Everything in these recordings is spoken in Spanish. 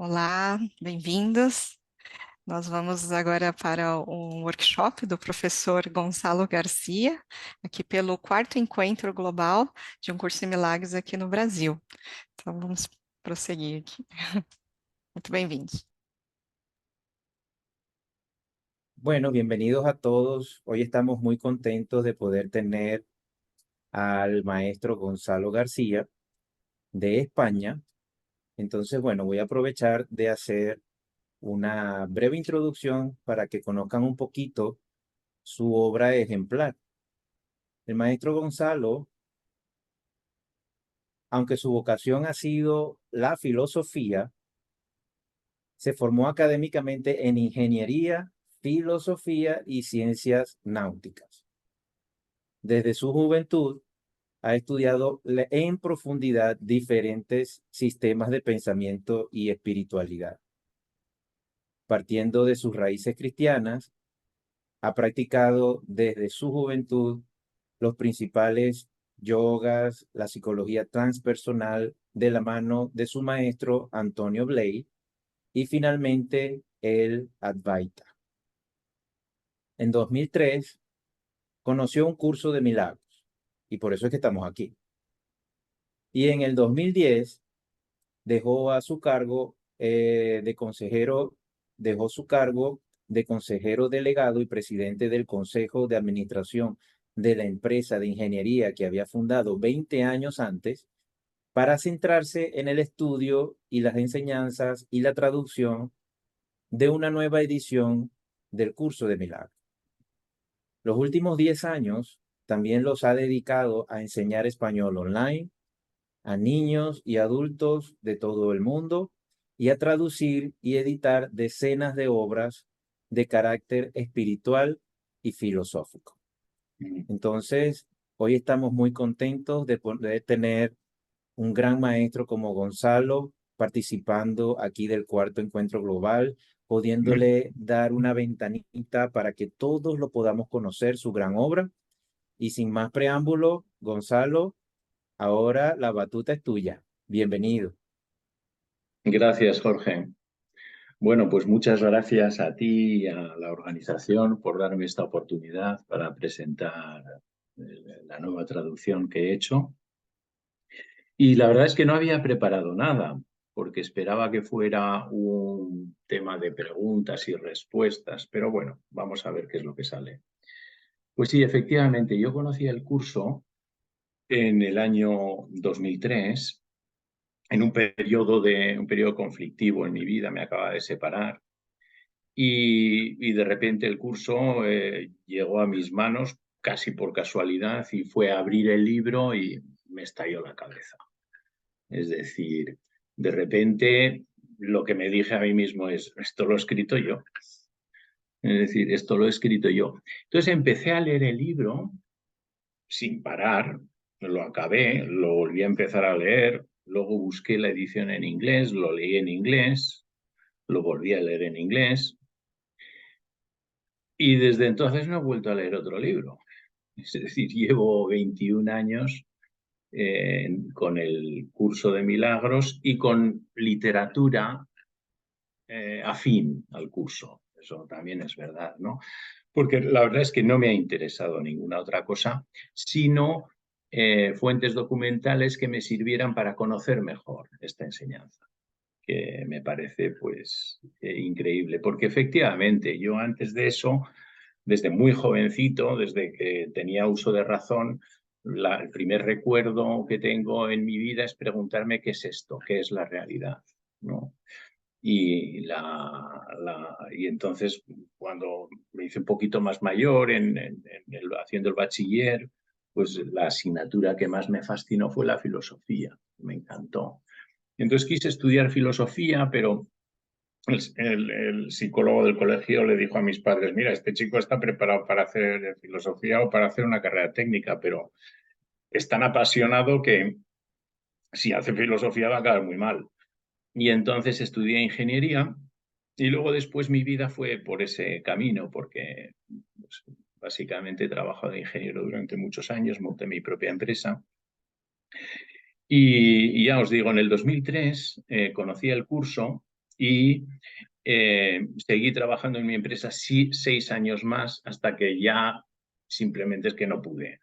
Olá, bem-vindos. Nós vamos agora para um workshop do professor Gonçalo Garcia, aqui pelo quarto encontro global de um curso em milagres aqui no Brasil. Então vamos prosseguir aqui. Muito bem-vindos. Bueno, bienvenidos a todos. Hoy estamos muy contentos de poder tener al maestro Gonzalo García de España. Entonces, bueno, voy a aprovechar de hacer una breve introducción para que conozcan un poquito su obra ejemplar. El maestro Gonzalo, aunque su vocación ha sido la filosofía, se formó académicamente en ingeniería, filosofía y ciencias náuticas. Desde su juventud, ha estudiado en profundidad diferentes sistemas de pensamiento y espiritualidad. Partiendo de sus raíces cristianas, ha practicado desde su juventud los principales yogas, la psicología transpersonal de la mano de su maestro Antonio Blay y finalmente el Advaita. En 2003 conoció un curso de milagros y por eso es que estamos aquí. Y en el 2010 dejó a su cargo de consejero, dejó su cargo de consejero delegado y presidente del Consejo de Administración de la empresa de ingeniería que había fundado 20 años antes para centrarse en el estudio y las enseñanzas y la traducción de una nueva edición del curso de milagros. Los últimos 10 años también los ha dedicado a enseñar español online a niños y adultos de todo el mundo y a traducir y editar decenas de obras de carácter espiritual y filosófico. Entonces, hoy estamos muy contentos de poder tener un gran maestro como Gonzalo participando aquí del cuarto encuentro global, pudiéndole dar una ventanita para que todos lo podamos conocer, su gran obra. Y sin más preámbulo, Gonzalo, ahora la batuta es tuya. Bienvenido. Gracias, Jorge. Bueno, pues muchas gracias a ti y a la organización por darme esta oportunidad para presentar la nueva traducción que he hecho. Y la verdad es que no había preparado nada, porque esperaba que fuera un tema de preguntas y respuestas, pero bueno, vamos a ver qué es lo que sale. Pues sí, efectivamente, yo conocí el curso en el año 2003 en un periodo conflictivo en mi vida. Me acaba de separar y de repente el curso llegó a mis manos casi por casualidad y fue a abrir el libro y me estalló la cabeza. Es decir, de repente lo que me dije a mí mismo es, esto lo he escrito yo. Es decir, esto lo he escrito yo. Entonces empecé a leer el libro sin parar, lo acabé, lo volví a empezar a leer, luego busqué la edición en inglés, lo leí en inglés, lo volví a leer en inglés y desde entonces no he vuelto a leer otro libro. Es decir, llevo 21 años con el curso de milagros y con literatura afín al curso. Eso también es verdad, ¿no? Porque la verdad es que no me ha interesado ninguna otra cosa, sino fuentes documentales que me sirvieran para conocer mejor esta enseñanza, que me parece pues increíble, porque efectivamente yo antes de eso, desde muy jovencito, desde que tenía uso de razón, el primer recuerdo que tengo en mi vida es preguntarme qué es esto, qué es la realidad, ¿no? Y entonces, cuando me hice un poquito más mayor, haciendo el bachiller, pues la asignatura que más me fascinó fue la filosofía. Me encantó. Entonces quise estudiar filosofía, pero el psicólogo del colegio le dijo a mis padres, mira, este chico está preparado para hacer filosofía o para hacer una carrera técnica, pero es tan apasionado que si hace filosofía va a acabar muy mal. Y entonces estudié ingeniería y luego después mi vida fue por ese camino, porque pues, básicamente he trabajado de ingeniero durante muchos años, monté mi propia empresa. Y ya os digo, en el 2003 conocí el curso y seguí trabajando en mi empresa 6 años más hasta que ya simplemente es que no pude.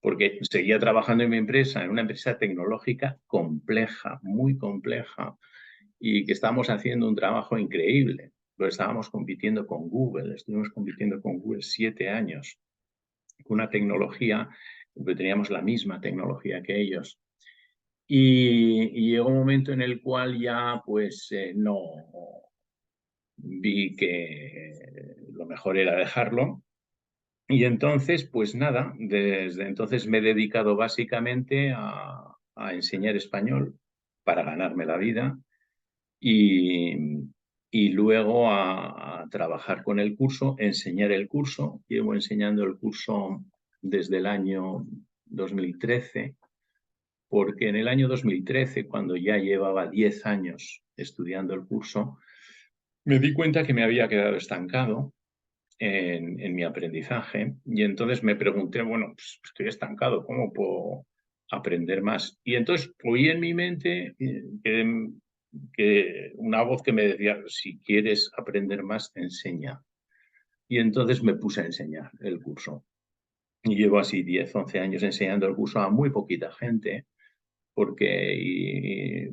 Porque seguía trabajando en mi empresa, en una empresa tecnológica compleja, muy compleja, y que estábamos haciendo un trabajo increíble. Pero estábamos compitiendo con Google, estuvimos compitiendo con Google 7 años, con una tecnología, porque teníamos la misma tecnología que ellos. Y llegó un momento en el cual ya pues no vi que lo mejor era dejarlo. Y entonces, pues nada, desde entonces me he dedicado básicamente a enseñar español para ganarme la vida y luego a trabajar con el curso, enseñar el curso. Llevo enseñando el curso desde el año 2013, porque en el año 2013, cuando ya llevaba 10 años estudiando el curso, me di cuenta que me había quedado estancado en mi aprendizaje y entonces me pregunté, bueno, pues estoy estancado, ¿cómo puedo aprender más? Y entonces oí en mi mente que una voz que me decía, si quieres aprender más, enseña. Y entonces me puse a enseñar el curso. Y llevo así 10, 11 años enseñando el curso a muy poquita gente, porque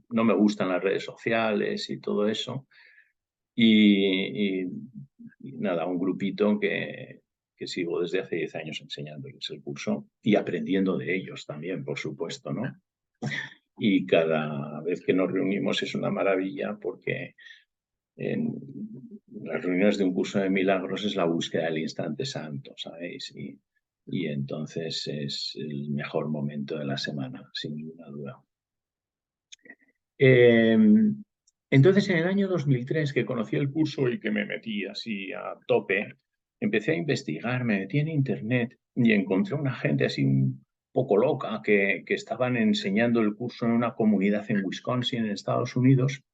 no me gustan las redes sociales y todo eso. Y nada, un grupito que sigo desde hace 10 años enseñándoles el curso y aprendiendo de ellos también, por supuesto, ¿no? Y cada vez que nos reunimos es una maravilla porque en las reuniones de un curso de milagros es la búsqueda del instante santo, ¿sabéis? Y entonces es el mejor momento de la semana, sin ninguna duda. Entonces, en el año 2003, que conocí el curso y que me metí así a tope, empecé a investigar, me metí en Internet y encontré una gente así un poco loca que estaban enseñando el curso en una comunidad en Wisconsin, en Estados Unidos,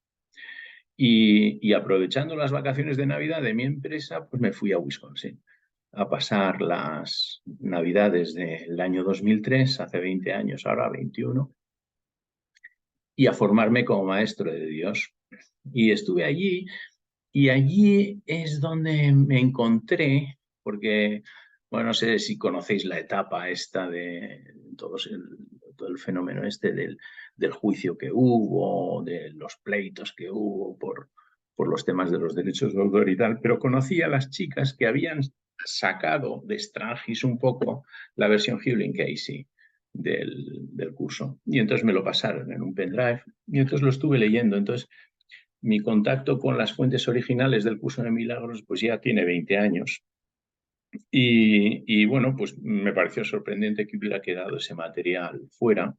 y aprovechando las vacaciones de Navidad de mi empresa, pues me fui a Wisconsin a pasar las Navidades del año 2003, hace 20 años, ahora 21, y a formarme como maestro de Dios. Y estuve allí y allí es donde me encontré, porque, bueno, no sé si conocéis la etapa esta de todo el fenómeno este del juicio que hubo, de los pleitos que hubo por los temas de los derechos de autor y tal, pero conocí a las chicas que habían sacado de Strangis un poco la versión Hewlin Casey del curso. Y entonces me lo pasaron en un pendrive y entonces lo estuve leyendo. Entonces, mi contacto con las fuentes originales del curso de milagros pues ya tiene 20 años. Y bueno, pues me pareció sorprendente que hubiera quedado ese material fuera.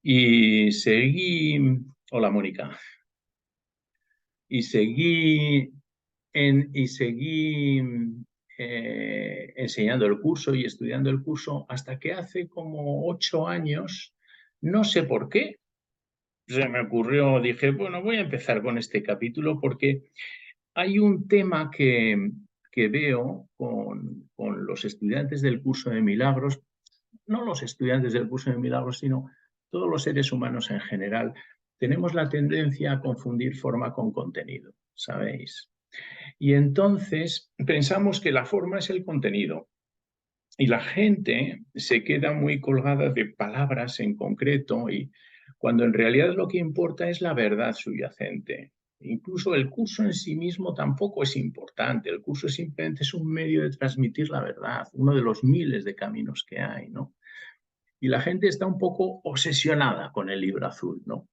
Y seguí, hola Mónica, y seguí enseñando el curso y estudiando el curso hasta que hace como 8 años, no sé por qué, se me ocurrió, dije, bueno, voy a empezar con este capítulo porque hay un tema que veo con los estudiantes del curso de milagros, no los estudiantes del curso de milagros, sino todos los seres humanos en general. Tenemos la tendencia a confundir forma con contenido, ¿sabéis? Y entonces pensamos que la forma es el contenido. Y la gente se queda muy colgada de palabras en concreto y cuando en realidad lo que importa es la verdad subyacente. Incluso el curso en sí mismo tampoco es importante. El curso simplemente es un medio de transmitir la verdad, uno de los miles de caminos que hay, ¿no? Y la gente está un poco obsesionada con el libro azul, ¿no?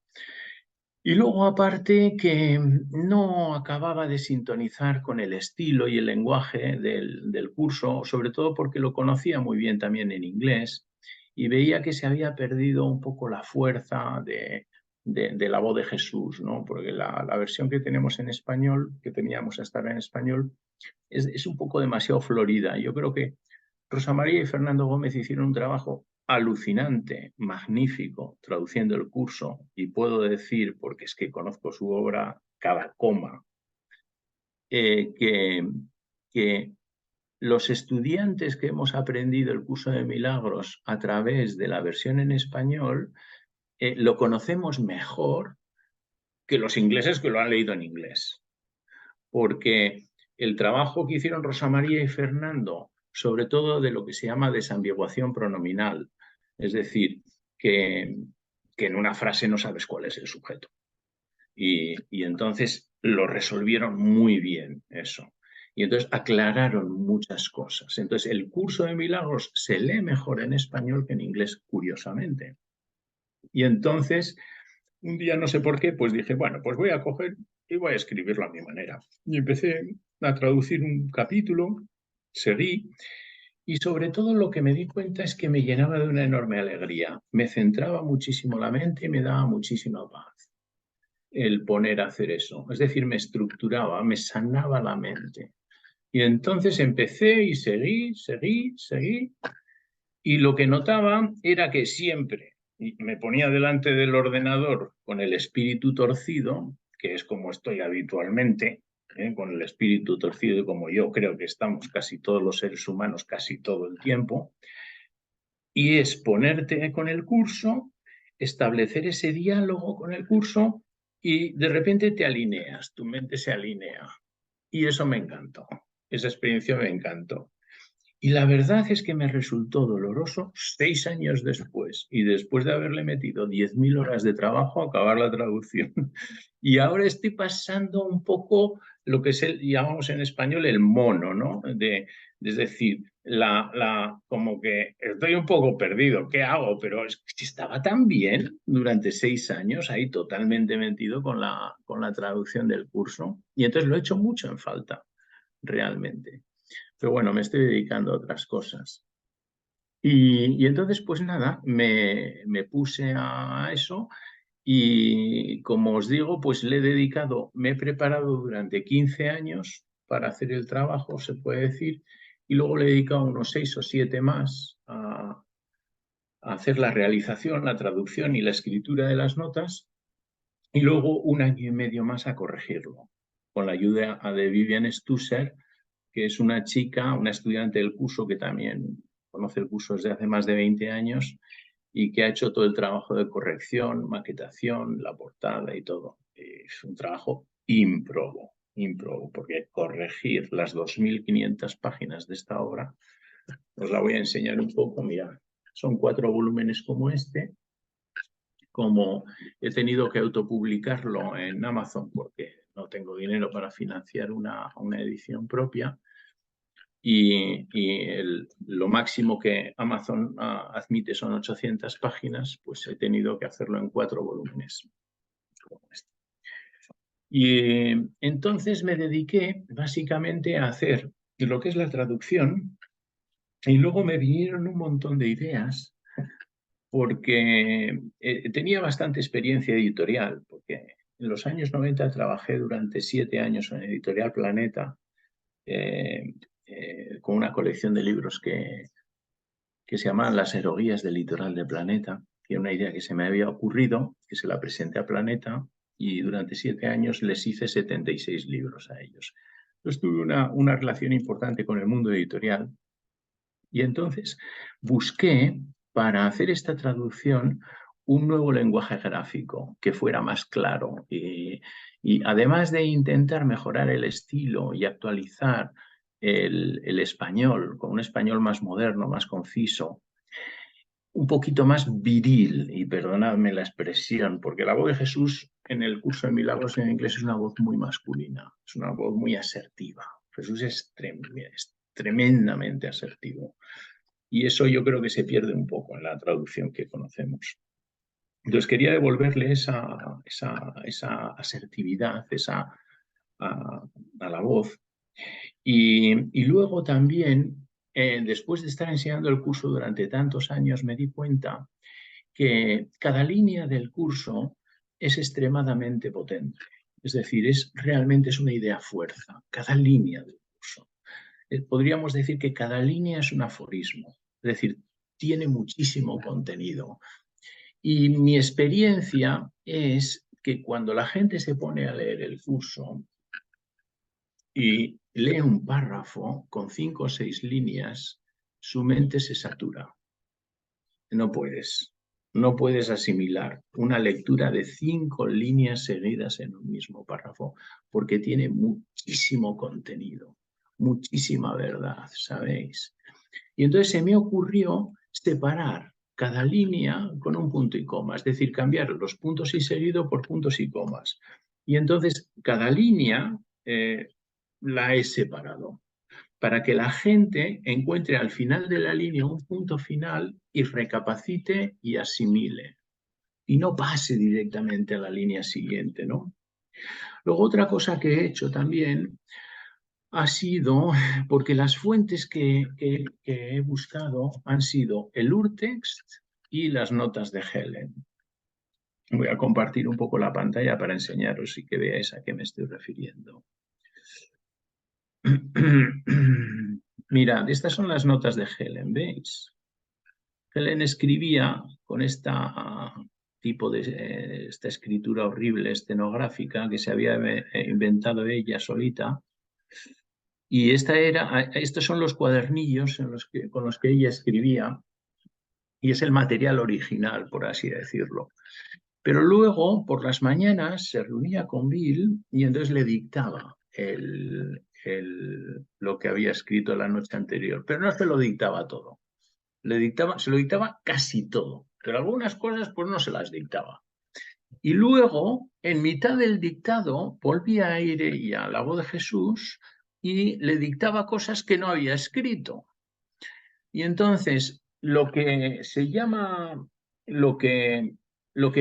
Y luego, aparte, que no acababa de sintonizar con el estilo y el lenguaje del curso, sobre todo porque lo conocía muy bien también en inglés y veía que se había perdido un poco la fuerza de la voz de Jesús, ¿no? Porque la versión que tenemos en español, que teníamos hasta ahora en español, es un poco demasiado florida. Yo creo que Rosa María y Fernando Gómez hicieron un trabajo alucinante, magnífico, traduciendo el curso, y puedo decir, porque es que conozco su obra, cada coma, que los estudiantes que hemos aprendido el curso de milagros a través de la versión en español, lo conocemos mejor que los ingleses que lo han leído en inglés. Porque el trabajo que hicieron Rosa María y Fernando, sobre todo de lo que se llama desambiguación pronominal, es decir, que en una frase no sabes cuál es el sujeto. Y entonces lo resolvieron muy bien eso. Y entonces aclararon muchas cosas. Entonces el curso de milagros se lee mejor en español que en inglés, curiosamente. Y entonces, un día no sé por qué, pues dije, bueno, pues voy a coger y voy a escribirlo a mi manera. Y empecé a traducir un capítulo, seguí, y sobre todo lo que me di cuenta es que me llenaba de una enorme alegría. Me centraba muchísimo la mente y me daba muchísima paz el poner a hacer eso. Es decir, me estructuraba, me sanaba la mente. Y entonces empecé y seguí. Y lo que notaba era que siempre me ponía delante del ordenador con el espíritu torcido, que es como estoy habitualmente, con el espíritu torcido, como yo creo que estamos casi todos los seres humanos casi todo el tiempo, y es ponerte con el curso, establecer ese diálogo con el curso y de repente te alineas, tu mente se alinea. Y eso me encantó, esa experiencia me encantó. Y la verdad es que me resultó doloroso 6 años después, y después de haberle metido 10.000 horas de trabajo a acabar la traducción. Y ahora estoy pasando un poco lo que llamamos en español el mono, ¿no? Es decir, como que estoy un poco perdido, ¿qué hago? Pero es que estaba tan bien durante 6 años ahí totalmente metido con la traducción del curso. Y entonces lo he hecho mucho en falta, realmente. Pero bueno, me estoy dedicando a otras cosas. Y entonces, pues nada, me puse a eso y como os digo, pues le he dedicado, me he preparado durante 15 años para hacer el trabajo, se puede decir, y luego le he dedicado unos 6 o 7 más a hacer la realización, la traducción y la escritura de las notas, y luego 1 año y medio más a corregirlo, con la ayuda de Vivian Stusser, que es una chica, una estudiante del curso que también conoce el curso desde hace más de 20 años y que ha hecho todo el trabajo de corrección, maquetación, la portada y todo. Es un trabajo ímprobo, porque corregir las 2.500 páginas de esta obra, os la voy a enseñar un poco, mirad, son 4 volúmenes como este. Como he tenido que autopublicarlo en Amazon porque no tengo dinero para financiar una edición propia, y lo máximo que Amazon admite son 800 páginas, pues he tenido que hacerlo en 4 volúmenes. Como este. Y entonces me dediqué básicamente a hacer lo que es la traducción y luego me vinieron un montón de ideas porque tenía bastante experiencia editorial, porque en los años 90 trabajé durante 7 años en Editorial Planeta, con una colección de libros que se llamaban Las Eroguías del Litoral de Planeta, que era una idea que se me había ocurrido, que se la presenté a Planeta y durante 7 años les hice 76 libros a ellos. Entonces tuve una relación importante con el mundo editorial y entonces busqué para hacer esta traducción un nuevo lenguaje gráfico que fuera más claro y además de intentar mejorar el estilo y actualizar el español con un español más moderno, más conciso, un poquito más viril, y perdonadme la expresión, porque la voz de Jesús en el curso de milagros en inglés es una voz muy masculina, es una voz muy asertiva. Jesús es tremendamente asertivo. Y eso yo creo que se pierde un poco en la traducción que conocemos. Entonces quería devolverle esa asertividad, a la voz. Y luego también, después de estar enseñando el curso durante tantos años, me di cuenta que cada línea del curso es extremadamente potente. Es decir, realmente es una idea fuerza, cada línea del curso. Podríamos decir que cada línea es un aforismo, es decir, tiene muchísimo contenido. Y mi experiencia es que cuando la gente se pone a leer el curso y lee un párrafo con 5 o 6 líneas, su mente se satura. No puedes. no puedes asimilar una lectura de 5 líneas seguidas en un mismo párrafo, porque tiene muchísimo contenido, muchísima verdad, ¿sabéis? Y entonces se me ocurrió separar cada línea con un punto y coma, es decir, cambiar los puntos y seguido por puntos y comas. Y entonces cada línea la he separado, para que la gente encuentre al final de la línea un punto final y recapacite y asimile. Y no pase directamente a la línea siguiente, ¿no? Luego, otra cosa que he hecho también ha sido, porque las fuentes que he buscado han sido el Urtext y las notas de Helen. Voy a compartir un poco la pantalla para enseñaros y que veáis a qué me estoy refiriendo. Mirad, estas son las notas de Helen, ¿veis? Helen escribía con esta escritura horrible, estenográfica, que se había inventado ella solita. Y estos son los cuadernillos con los que ella escribía, y es el material original, por así decirlo. Pero luego, por las mañanas, se reunía con Bill y entonces le dictaba lo que había escrito la noche anterior. Pero no se lo dictaba todo. Se lo dictaba casi todo, pero algunas cosas pues no se las dictaba. Y luego, en mitad del dictado, volvía a ir ella a la voz de Jesús y le dictaba cosas que no había escrito. Y entonces, lo que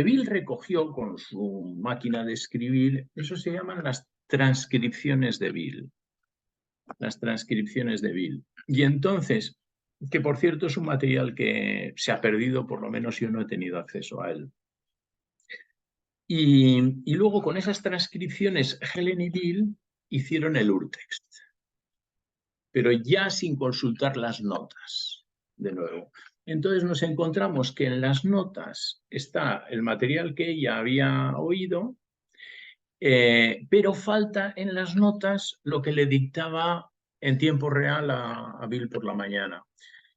Bill recogió con su máquina de escribir, eso se llaman las transcripciones de Bill. Las transcripciones de Bill. Y entonces, que por cierto es un material que se ha perdido, por lo menos yo no he tenido acceso a él. Y luego con esas transcripciones, Helen y Bill hicieron el Urtext, pero ya sin consultar las notas, de nuevo. Entonces nos encontramos que en las notas está el material que ella había oído, pero falta en las notas lo que le dictaba en tiempo real a Bill por la mañana.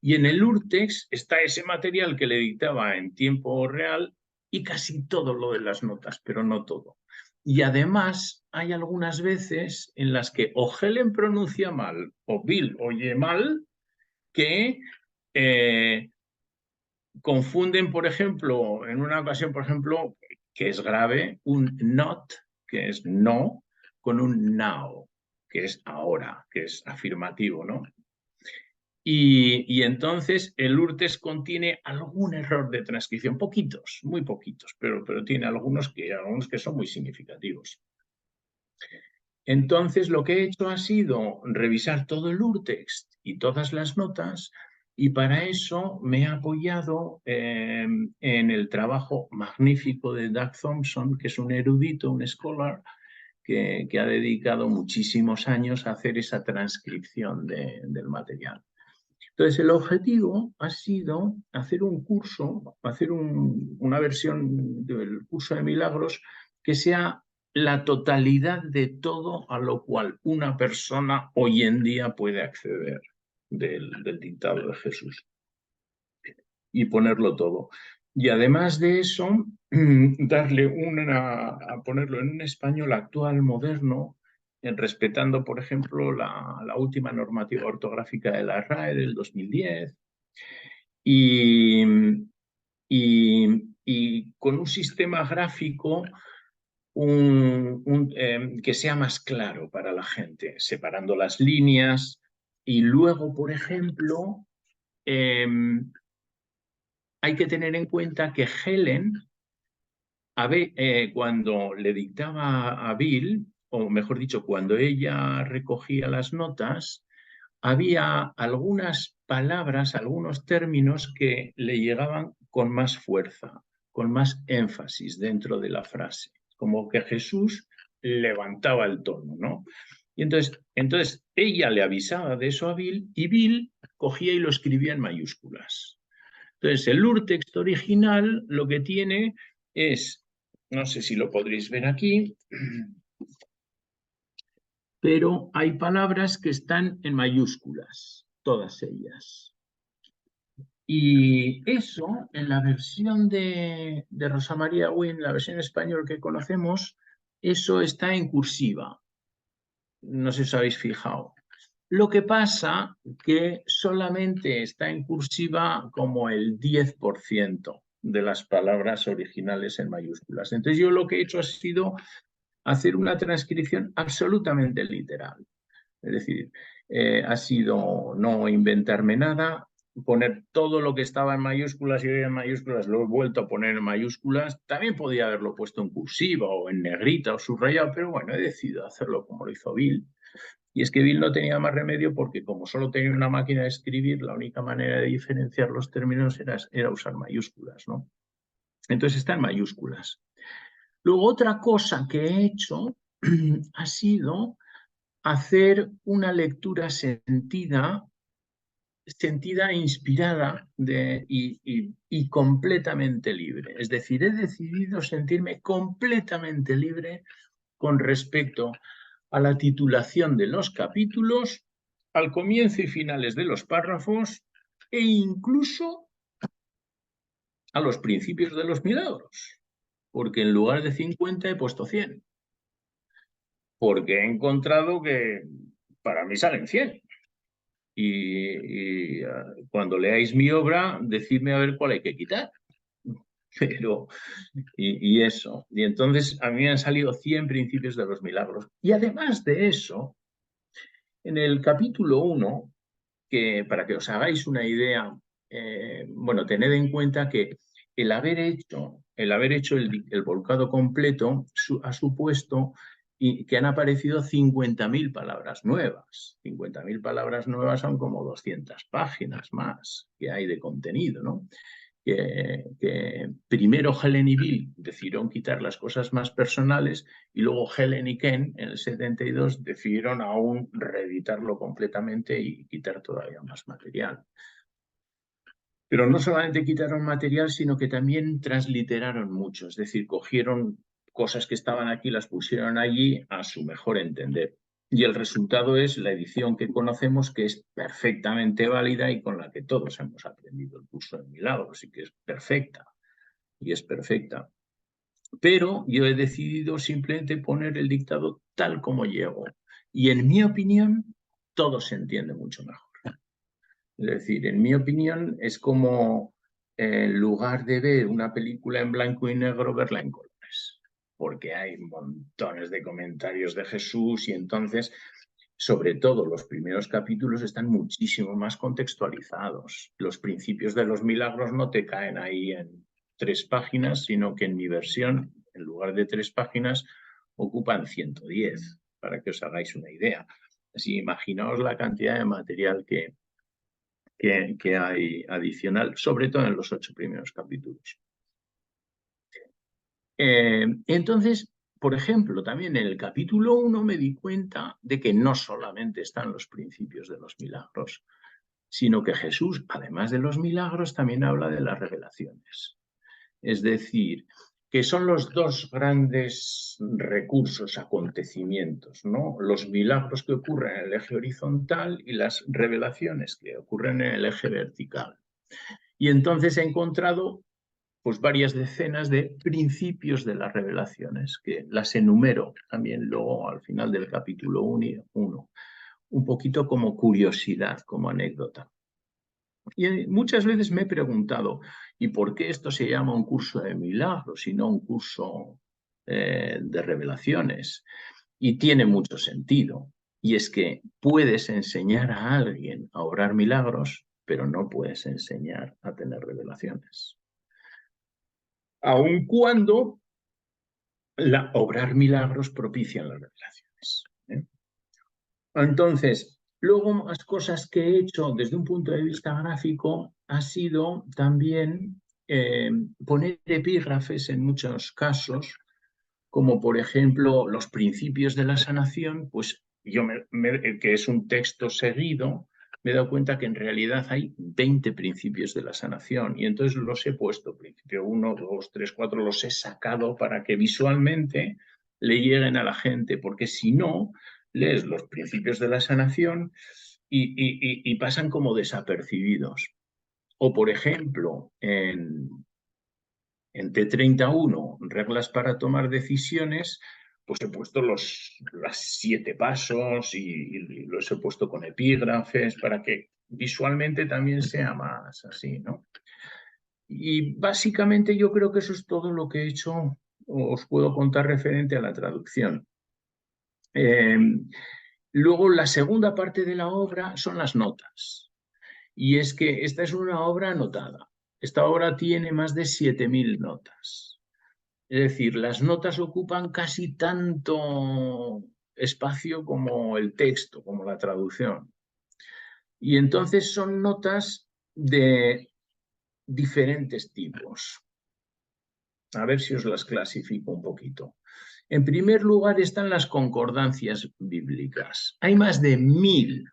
Y en el Urtext está ese material que le dictaba en tiempo real y casi todo lo de las notas, pero no todo. Y además hay algunas veces en las que o Helen pronuncia mal o Bill oye mal, que confunden, por ejemplo, en una ocasión, por ejemplo, que es grave, un not, que es no, con un now, que es ahora, que es afirmativo, ¿no? Y entonces el Urtext contiene algún error de transcripción, poquitos, muy poquitos, pero tiene algunos que son muy significativos. Entonces lo que he hecho ha sido revisar todo el Urtext y todas las notas, y para eso me he apoyado en el trabajo magnífico de Doug Thompson, que es un erudito, un scholar, que ha dedicado muchísimos años a hacer esa transcripción del material. Entonces, el objetivo ha sido hacer un curso, hacer una versión del curso de milagros que sea la totalidad de todo a lo cual una persona hoy en día puede acceder del dictado de Jesús, y ponerlo todo. Y además de eso, ponerlo en un español actual, moderno, respetando, por ejemplo, la última normativa ortográfica de la RAE del 2010, y con un sistema gráfico que sea más claro para la gente, separando las líneas. Y luego, por ejemplo, hay que tener en cuenta que Helen, cuando le dictaba a Bill, o mejor dicho, cuando ella recogía las notas, había algunas palabras, algunos términos que le llegaban con más fuerza, con más énfasis dentro de la frase, como que Jesús levantaba el tono, ¿no? Y entonces ella le avisaba de eso a Bill, y Bill cogía y lo escribía en mayúsculas. Entonces, el Urtext original lo que tiene es, no sé si lo podréis ver aquí, pero hay palabras que están en mayúsculas, todas ellas. Y eso, en la versión de Rosa María Wynne, la versión española que conocemos, eso está en cursiva. No sé si os habéis fijado. Lo que pasa que solamente está en cursiva como el 10% de las palabras originales en mayúsculas. Entonces yo lo que he hecho ha sido hacer una transcripción absolutamente literal. Es decir, ha sido no inventarme nada, poner todo lo que estaba en mayúsculas y hoy en mayúsculas lo he vuelto a poner en mayúsculas. También podía haberlo puesto en cursiva o en negrita o subrayado, pero bueno, he decidido hacerlo como lo hizo Bill. Y es que Bill no tenía más remedio porque como solo tenía una máquina de escribir, la única manera de diferenciar los términos era usar mayúsculas, ¿no? Entonces está en mayúsculas. Luego otra cosa que he hecho ha sido hacer una lectura sentida e inspirada y completamente libre. Es decir, he decidido sentirme completamente libre con respecto a la titulación de los capítulos, al comienzo y finales de los párrafos e incluso a los principios de los milagros, porque en lugar de 50 he puesto 100, porque he encontrado que para mí salen 100. Y cuando leáis mi obra, decidme a ver cuál hay que quitar. Pero, y eso. Y entonces a mí me han salido 100 principios de los milagros. Y además de eso, en el capítulo 1, que para que os hagáis una idea, bueno, tened en cuenta que el haber hecho el volcado completo ha supuesto y que han aparecido 50.000 palabras nuevas. 50.000 palabras nuevas son como 200 páginas más que hay de contenido, ¿no? Que primero Helen y Bill decidieron quitar las cosas más personales y luego Helen y Ken en el 72 decidieron aún reeditarlo completamente y quitar todavía más material. Pero no solamente quitaron material, sino que también transliteraron mucho, es decir, cogieron cosas que estaban aquí, las pusieron allí a su mejor entender. Y el resultado es la edición que conocemos, que es perfectamente válida y con la que todos hemos aprendido el curso de milagros y que es perfecta. Y es perfecta. Pero yo he decidido simplemente poner el dictado tal como llegó. Y en mi opinión, todo se entiende mucho mejor. Es decir, en mi opinión, es como en lugar de ver una película en blanco y negro, verla en colores. Porque hay montones de comentarios de Jesús y entonces, sobre todo, los primeros capítulos están muchísimo más contextualizados. Los principios de los milagros no te caen ahí en 3 páginas, sino que en mi versión, en lugar de 3 páginas, ocupan 110, para que os hagáis una idea. Así, imaginaos la cantidad de material que hay adicional, sobre todo en los 8 primeros capítulos. Entonces, por ejemplo, también en el capítulo 1 me di cuenta de que no solamente están los principios de los milagros, sino que Jesús, además de los milagros, también habla de las revelaciones. Es decir, que son los 2 grandes recursos, acontecimientos, ¿no? Los milagros que ocurren en el eje horizontal y las revelaciones que ocurren en el eje vertical. Y entonces he encontrado pues varias decenas de principios de las revelaciones, que las enumero también luego al final del capítulo 1, un poquito como curiosidad, como anécdota. Y muchas veces me he preguntado, ¿y por qué esto se llama un curso de milagros y no un curso de revelaciones? Y tiene mucho sentido. Y es que puedes enseñar a alguien a obrar milagros, pero no puedes enseñar a tener revelaciones. Aun cuando obrar milagros propician las revelaciones. Entonces, luego más cosas que he hecho desde un punto de vista gráfico ha sido también poner epígrafes en muchos casos, como por ejemplo los principios de la sanación, pues yo que es un texto seguido, me he dado cuenta que en realidad hay 20 principios de la sanación y entonces los he puesto, principio 1, 2, 3, 4, los he sacado para que visualmente le lleguen a la gente, porque si no, lees los principios de la sanación y pasan como desapercibidos. O, por ejemplo, en T31, reglas para tomar decisiones, pues he puesto los 7 pasos y los he puesto con epígrafes para que visualmente también sea más así, ¿no? Y básicamente yo creo que eso es todo lo que he hecho, os puedo contar referente a la traducción. Luego, la segunda parte de la obra son las notas. Y es que esta es una obra anotada. Esta obra tiene más de 7.000 notas. Es decir, las notas ocupan casi tanto espacio como el texto, como la traducción. Y entonces son notas de diferentes tipos. A ver si os las clasifico un poquito. En primer lugar están las concordancias bíblicas. Hay más de 1.000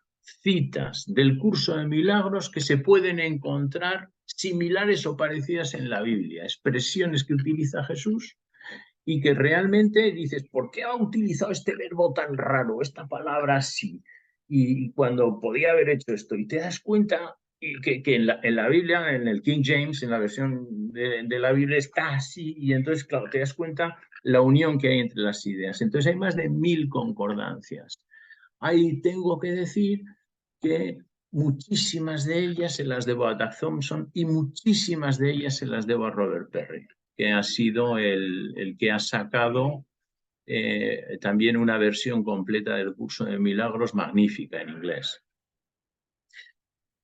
citas del curso de milagros que se pueden encontrar similares o parecidas en la Biblia, expresiones que utiliza Jesús y que realmente dices, ¿por qué ha utilizado este verbo tan raro, esta palabra así? Y cuando podía haber hecho esto, y te das cuenta que en la Biblia, en el King James, en la versión de la Biblia, está así, y entonces, claro, te das cuenta la unión que hay entre las ideas. Entonces hay más de 1.000 concordancias. Ahí tengo que decir que muchísimas de ellas se las debo a Doug Thompson y muchísimas de ellas se las debo a Robert Perry, que ha sido el que ha sacado también una versión completa del curso de milagros magnífica en inglés.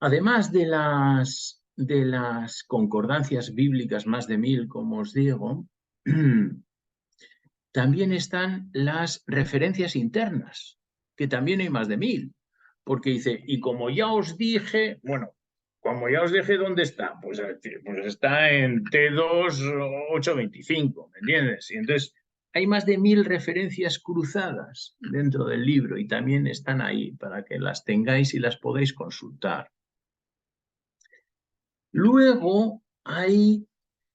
Además de las concordancias bíblicas, más de 1.000, como os digo, también están las referencias internas, que también hay más de 1.000, porque dice, y como ya os dije, bueno, como ya os dije, ¿dónde está? Pues está en T2 825, ¿me entiendes? Y entonces hay más de 1.000 referencias cruzadas dentro del libro y también están ahí para que las tengáis y las podáis consultar. Luego hay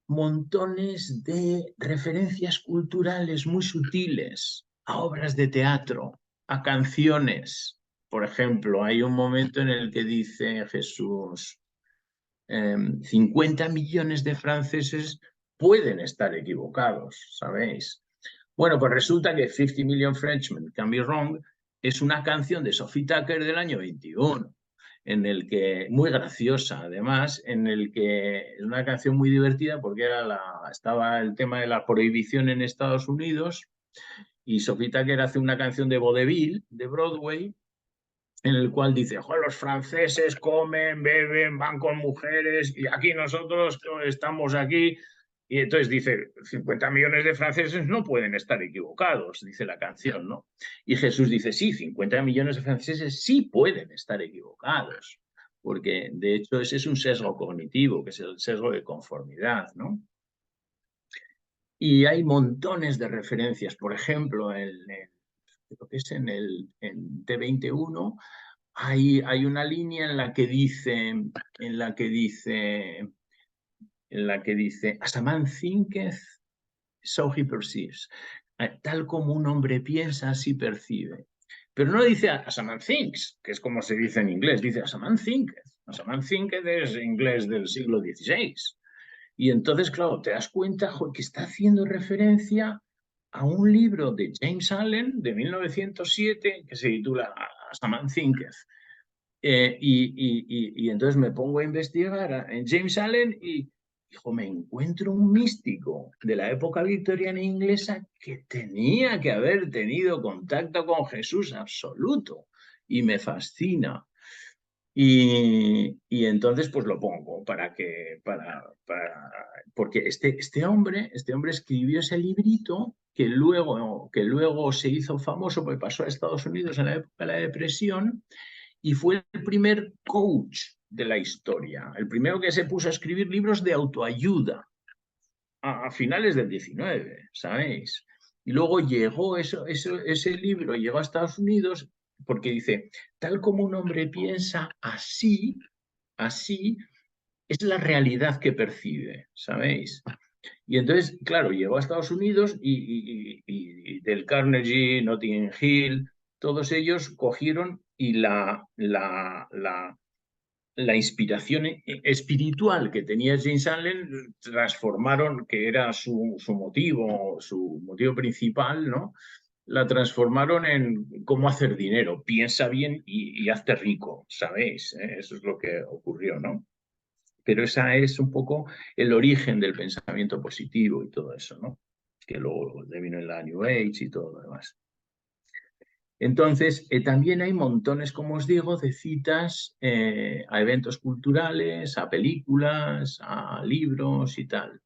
montones de referencias culturales muy sutiles a obras de teatro, a canciones. Por ejemplo, hay un momento en el que dice Jesús, 50 millones de franceses pueden estar equivocados, ¿sabéis? Bueno, pues resulta que 50 Million Frenchmen Can Be Wrong es una canción de Sophie Tucker del año 21, en el que, muy graciosa además, en el que es una canción muy divertida porque estaba el tema de la prohibición en Estados Unidos y Sophie Tucker hace una canción de vaudeville, de Broadway, en el cual dice, los franceses comen, beben, van con mujeres y aquí nosotros estamos aquí. Y entonces dice, 50 millones de franceses no pueden estar equivocados, dice la canción, ¿no? Y Jesús dice, sí, 50 millones de franceses sí pueden estar equivocados, porque de hecho ese es un sesgo cognitivo, que es el sesgo de conformidad, ¿no? Y hay montones de referencias, por ejemplo, creo que es en T21, hay una línea en la que dice, as a man thinketh, so he perceives. Tal como un hombre piensa, así percibe. Pero no dice as a man thinks, que es como se dice en inglés, dice as a man thinketh. As a man thinketh es inglés del siglo XVI. Y entonces, claro, te das cuenta que está haciendo referencia a un libro de James Allen de 1907 que se titula As a Man Thinketh. Y entonces me pongo a investigar en James Allen y, hijo, me encuentro un místico de la época victoriana inglesa que tenía que haber tenido contacto con Jesús absoluto y me fascina. Y entonces pues lo pongo porque este hombre escribió ese librito que luego se hizo famoso porque pasó a Estados Unidos en la época de la depresión y fue el primer coach de la historia, el primero que se puso a escribir libros de autoayuda a finales del 19, ¿sabéis? Y luego llegó ese libro, llegó a Estados Unidos porque dice, tal como un hombre piensa, así es la realidad que percibe, ¿sabéis? Y entonces, claro, llegó a Estados Unidos y del Carnegie, Notting Hill, todos ellos cogieron y la la inspiración espiritual que tenía James Allen transformaron, que era su motivo principal, ¿no? La transformaron en cómo hacer dinero. Piensa bien y hazte rico, ¿sabéis? Eso es lo que ocurrió, ¿no? Pero esa es un poco el origen del pensamiento positivo y todo eso, ¿no? Que luego vino en la New Age y todo lo demás. Entonces, también hay montones, como os digo, de citas a eventos culturales, a películas, a libros y tal.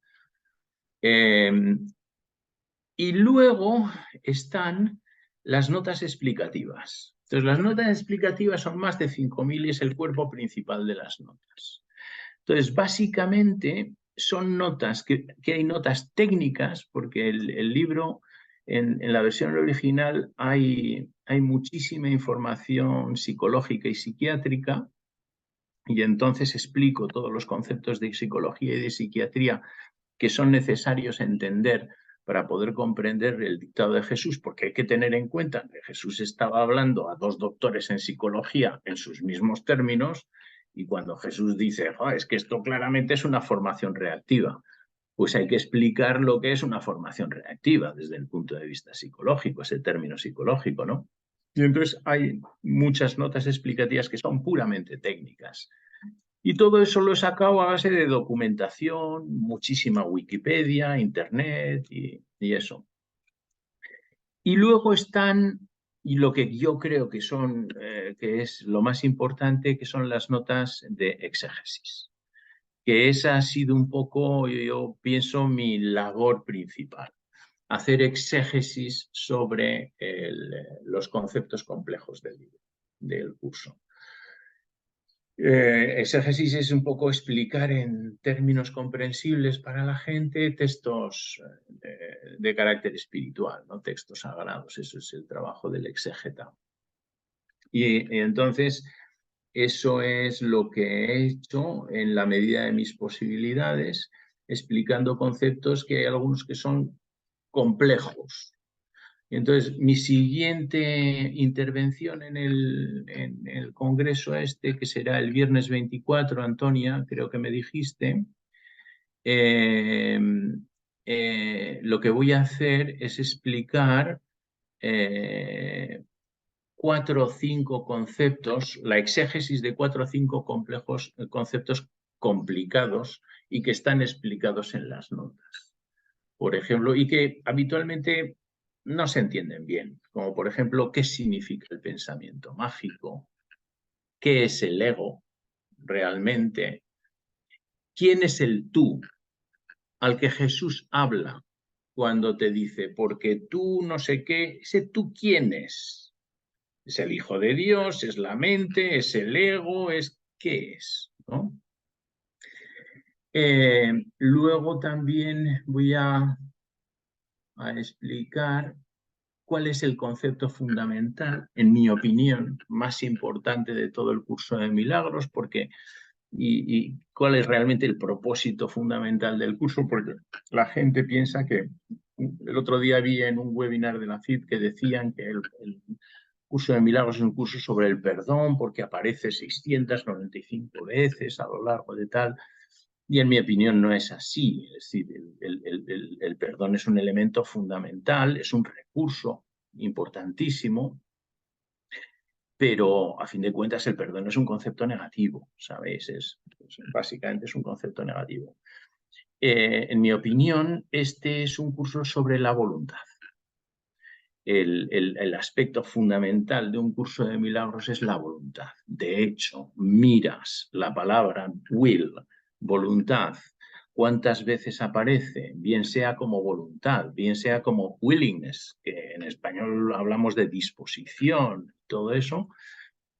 Y luego están las notas explicativas. Entonces, las notas explicativas son más de 5.000 y es el cuerpo principal de las notas. Entonces, básicamente son notas, que hay notas técnicas, porque el libro, en la versión original, hay muchísima información psicológica y psiquiátrica, y entonces explico todos los conceptos de psicología y de psiquiatría que son necesarios entender para poder comprender el dictado de Jesús, porque hay que tener en cuenta que Jesús estaba hablando a 2 doctores en psicología en sus mismos términos, y cuando Jesús dice, oh, es que esto claramente es una formación reactiva, pues hay que explicar lo que es una formación reactiva desde el punto de vista psicológico, ese término psicológico, ¿no? Y entonces hay muchas notas explicativas que son puramente técnicas. Y todo eso lo he sacado a base de documentación, muchísima Wikipedia, Internet y eso. Y luego están, y lo que yo creo que son, que es lo más importante, que son las notas de exégesis. Que esa ha sido un poco, yo pienso, mi labor principal. Hacer exégesis sobre los conceptos complejos del libro, del curso. Exégesis es un poco explicar en términos comprensibles para la gente textos de carácter espiritual, ¿no? Textos sagrados. Eso es el trabajo del exégeta. Y entonces eso es lo que he hecho en la medida de mis posibilidades, explicando conceptos que hay algunos que son complejos. Entonces, mi siguiente intervención en el congreso que será el viernes 24, Antonia, creo que me dijiste, lo que voy a hacer es explicar 4 o 5 conceptos, la exégesis de 4 o 5 conceptos complicados y que están explicados en las notas. Por ejemplo, y que habitualmente no se entienden bien, como por ejemplo, ¿qué significa el pensamiento mágico? ¿Qué es el ego realmente? ¿Quién es el tú al que Jesús habla cuando te dice, porque tú no sé qué, ese tú quién es? ¿Es el Hijo de Dios? ¿Es la mente? ¿Es el ego? ¿Qué es? ¿No? Luego también voy a explicar cuál es el concepto fundamental, en mi opinión, más importante de todo el curso de milagros, porque y cuál es realmente el propósito fundamental del curso, porque la gente piensa que el otro día vi en un webinar de la FIP que decían que el curso de milagros es un curso sobre el perdón, porque aparece 695 veces a lo largo de tal. Y en mi opinión no es así. Es decir, el perdón es un elemento fundamental, es un recurso importantísimo, pero a fin de cuentas el perdón es un concepto negativo, ¿sabéis? Básicamente es un concepto negativo. En mi opinión, este es un curso sobre la voluntad. El aspecto fundamental de un curso de milagros es la voluntad. De hecho, miras la palabra will, voluntad, cuántas veces aparece, bien sea como voluntad, bien sea como willingness, que en español hablamos de disposición, todo eso,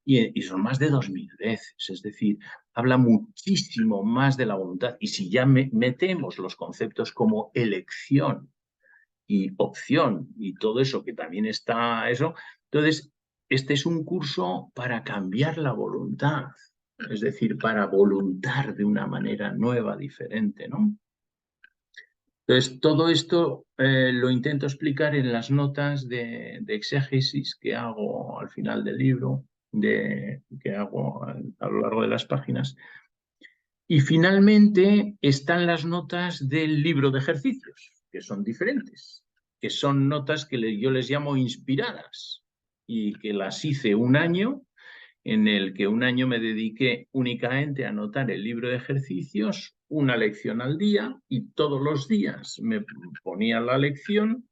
y son más de 2000 veces. Es decir, habla muchísimo más de la voluntad. Y si ya metemos los conceptos como elección, y opción y todo eso, que también está eso. Entonces, este es un curso para cambiar la voluntad, es decir, para voluntar de una manera nueva, diferente, ¿no? Entonces, todo esto lo intento explicar en las notas de exégesis que hago al final del libro, que hago a lo largo de las páginas. Y finalmente están las notas del libro de ejercicios, que son diferentes, que son notas que yo les llamo inspiradas y que las hice un año, en el que un año me dediqué únicamente a anotar el libro de ejercicios, una lección al día, y todos los días me ponía la lección,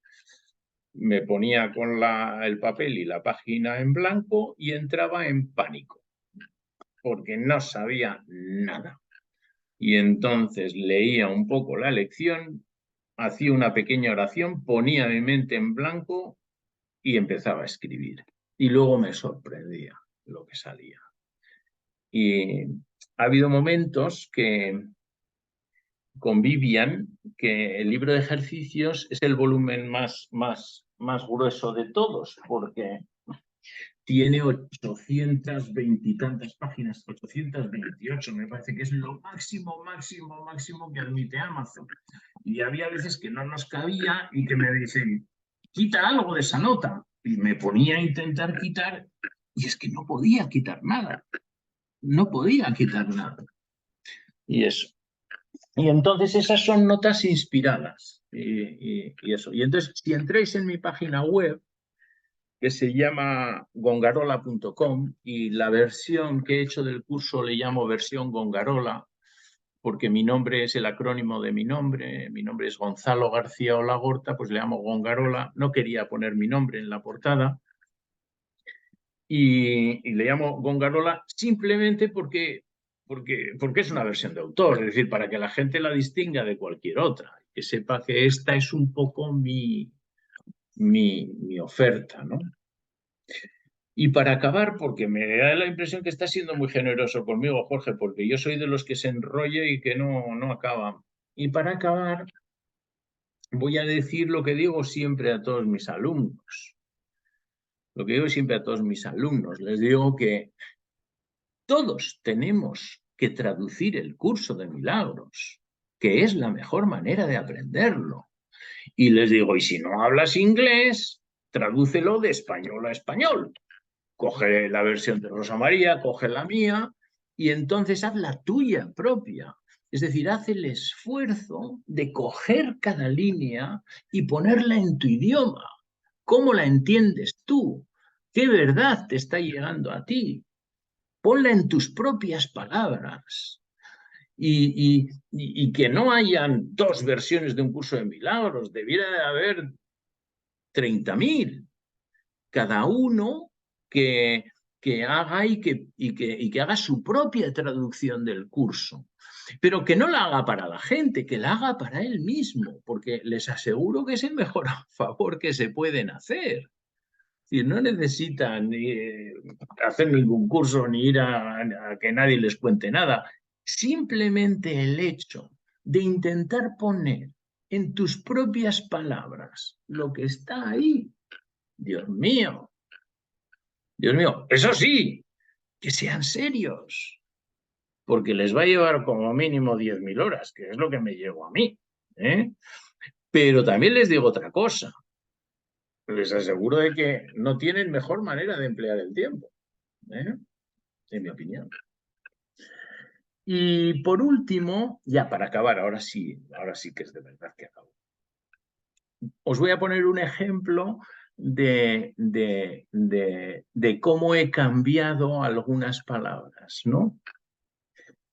me ponía con el papel y la página en blanco y entraba en pánico, porque no sabía nada. Y entonces leía un poco la lección, hacía una pequeña oración, ponía mi mente en blanco y empezaba a escribir. Y luego me sorprendía lo que salía. Y ha habido momentos que con Vivian, que el libro de ejercicios es el volumen más grueso de todos, porque tiene 820 y tantas páginas, 828 me parece que es lo máximo que admite Amazon. Y había veces que no nos cabía y que me dicen, quita algo de esa nota. Y me ponía a intentar quitar y es que no podía quitar nada. No podía quitar nada. Y eso. Y entonces esas son notas inspiradas. Y eso. Y entonces, si entráis en mi página web, que se llama gongarola.com, y la versión que he hecho del curso le llamo versión Gongarola, porque mi nombre es el acrónimo de mi nombre es Gonzalo García Olagorta, pues le llamo Gongarola. No quería poner mi nombre en la portada y le llamo Gongarola simplemente porque es una versión de autor, es decir, para que la gente la distinga de cualquier otra, que sepa que esta es un poco mi oferta, ¿no? Y para acabar, porque me da la impresión que está siendo muy generoso conmigo, Jorge, porque yo soy de los que se enrolla y que no acaba. Y para acabar, voy a decir lo que digo siempre a todos mis alumnos. Lo que digo siempre a todos mis alumnos. Les digo que todos tenemos que traducir el curso de milagros, que es la mejor manera de aprenderlo. Y les digo, y si no hablas inglés, tradúcelo de español a español. Coge la versión de Rosa María, coge la mía y entonces haz la tuya propia. Es decir, haz el esfuerzo de coger cada línea y ponerla en tu idioma. ¿Cómo la entiendes tú? ¿Qué verdad te está llegando a ti? Ponla en tus propias palabras. Y que no hayan dos versiones de un curso de milagros, debiera de haber 30.000. Cada uno que haga y que haga su propia traducción del curso. Pero que no la haga para la gente, que la haga para él mismo, porque les aseguro que es el mejor favor que se pueden hacer. Es decir, no necesitan hacer ningún curso ni ir a que nadie les cuente nada. Simplemente el hecho de intentar poner en tus propias palabras lo que está ahí. Dios mío, eso sí, que sean serios, porque les va a llevar como mínimo 10.000 horas, que es lo que me llevo a mí. Pero también les digo otra cosa. Les aseguro de que no tienen mejor manera de emplear el tiempo, en mi opinión. Y por último, ya para acabar, ahora sí que es de verdad que acabo. Os voy a poner un ejemplo de cómo he cambiado algunas palabras, ¿no?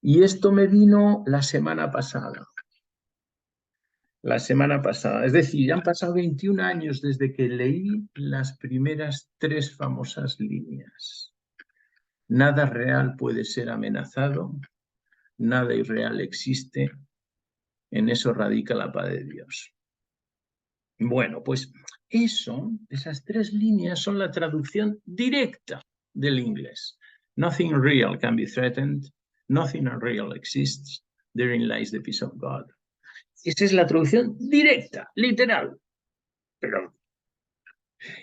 Y esto me vino la semana pasada. Es decir, ya han pasado 21 años desde que leí las primeras 3 famosas líneas. Nada real puede ser amenazado, nada irreal existe, en eso radica la paz de Dios. Bueno, pues esas 3 líneas son la traducción directa del inglés. Nothing real can be threatened, nothing unreal exists, therein lies the peace of God. Esa es la traducción directa, literal.